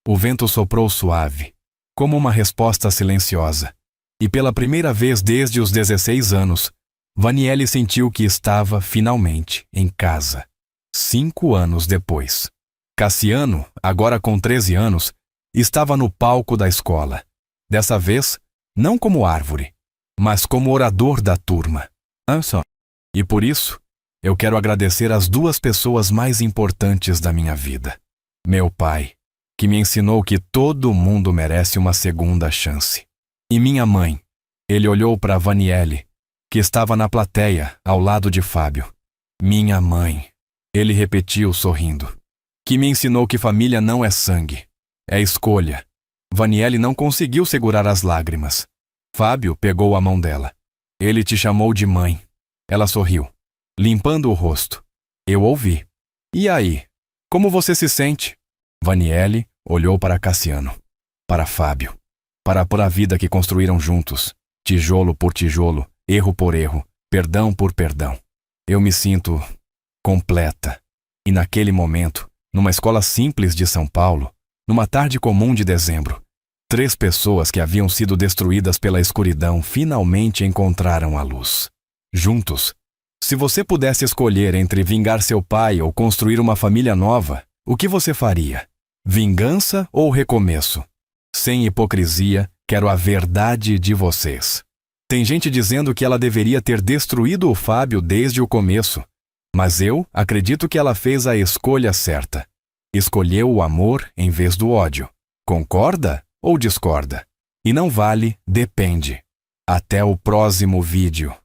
O vento soprou suave, como uma resposta silenciosa. E pela primeira vez desde os 16 anos, Vaniele sentiu que estava, finalmente, em casa. 5 anos depois. Cassiano, agora com 13 anos, estava no palco da escola. Dessa vez, não como árvore, mas como orador da turma. E por isso, Eu quero agradecer as duas pessoas mais importantes da minha vida. Meu pai, que me ensinou que todo mundo merece uma segunda chance. E minha mãe. Ele olhou para Vaniele, que estava na plateia, ao lado de Fábio. Minha mãe. Ele repetiu, sorrindo. Que me ensinou que família não é sangue. É escolha. Vaniele não conseguiu segurar as lágrimas. Fábio pegou a mão dela. Ele te chamou de mãe. Ela sorriu, limpando o rosto. Eu ouvi. E aí? Como você se sente? Vaniele olhou para Cassiano, para Fábio, para a vida que construíram juntos, tijolo por tijolo, erro por erro, perdão por perdão. Eu me sinto completa. E naquele momento, numa escola simples de São Paulo, numa tarde comum de dezembro, 3 pessoas que haviam sido destruídas pela escuridão finalmente encontraram a luz. Juntos. Se você pudesse escolher entre vingar seu pai ou construir uma família nova, o que você faria? Vingança ou recomeço? Sem hipocrisia, quero a verdade de vocês. Tem gente dizendo que ela deveria ter destruído o Fábio desde o começo, mas eu acredito que ela fez a escolha certa. Escolheu o amor em vez do ódio. Concorda ou discorda? E não vale, depende. Até o próximo vídeo.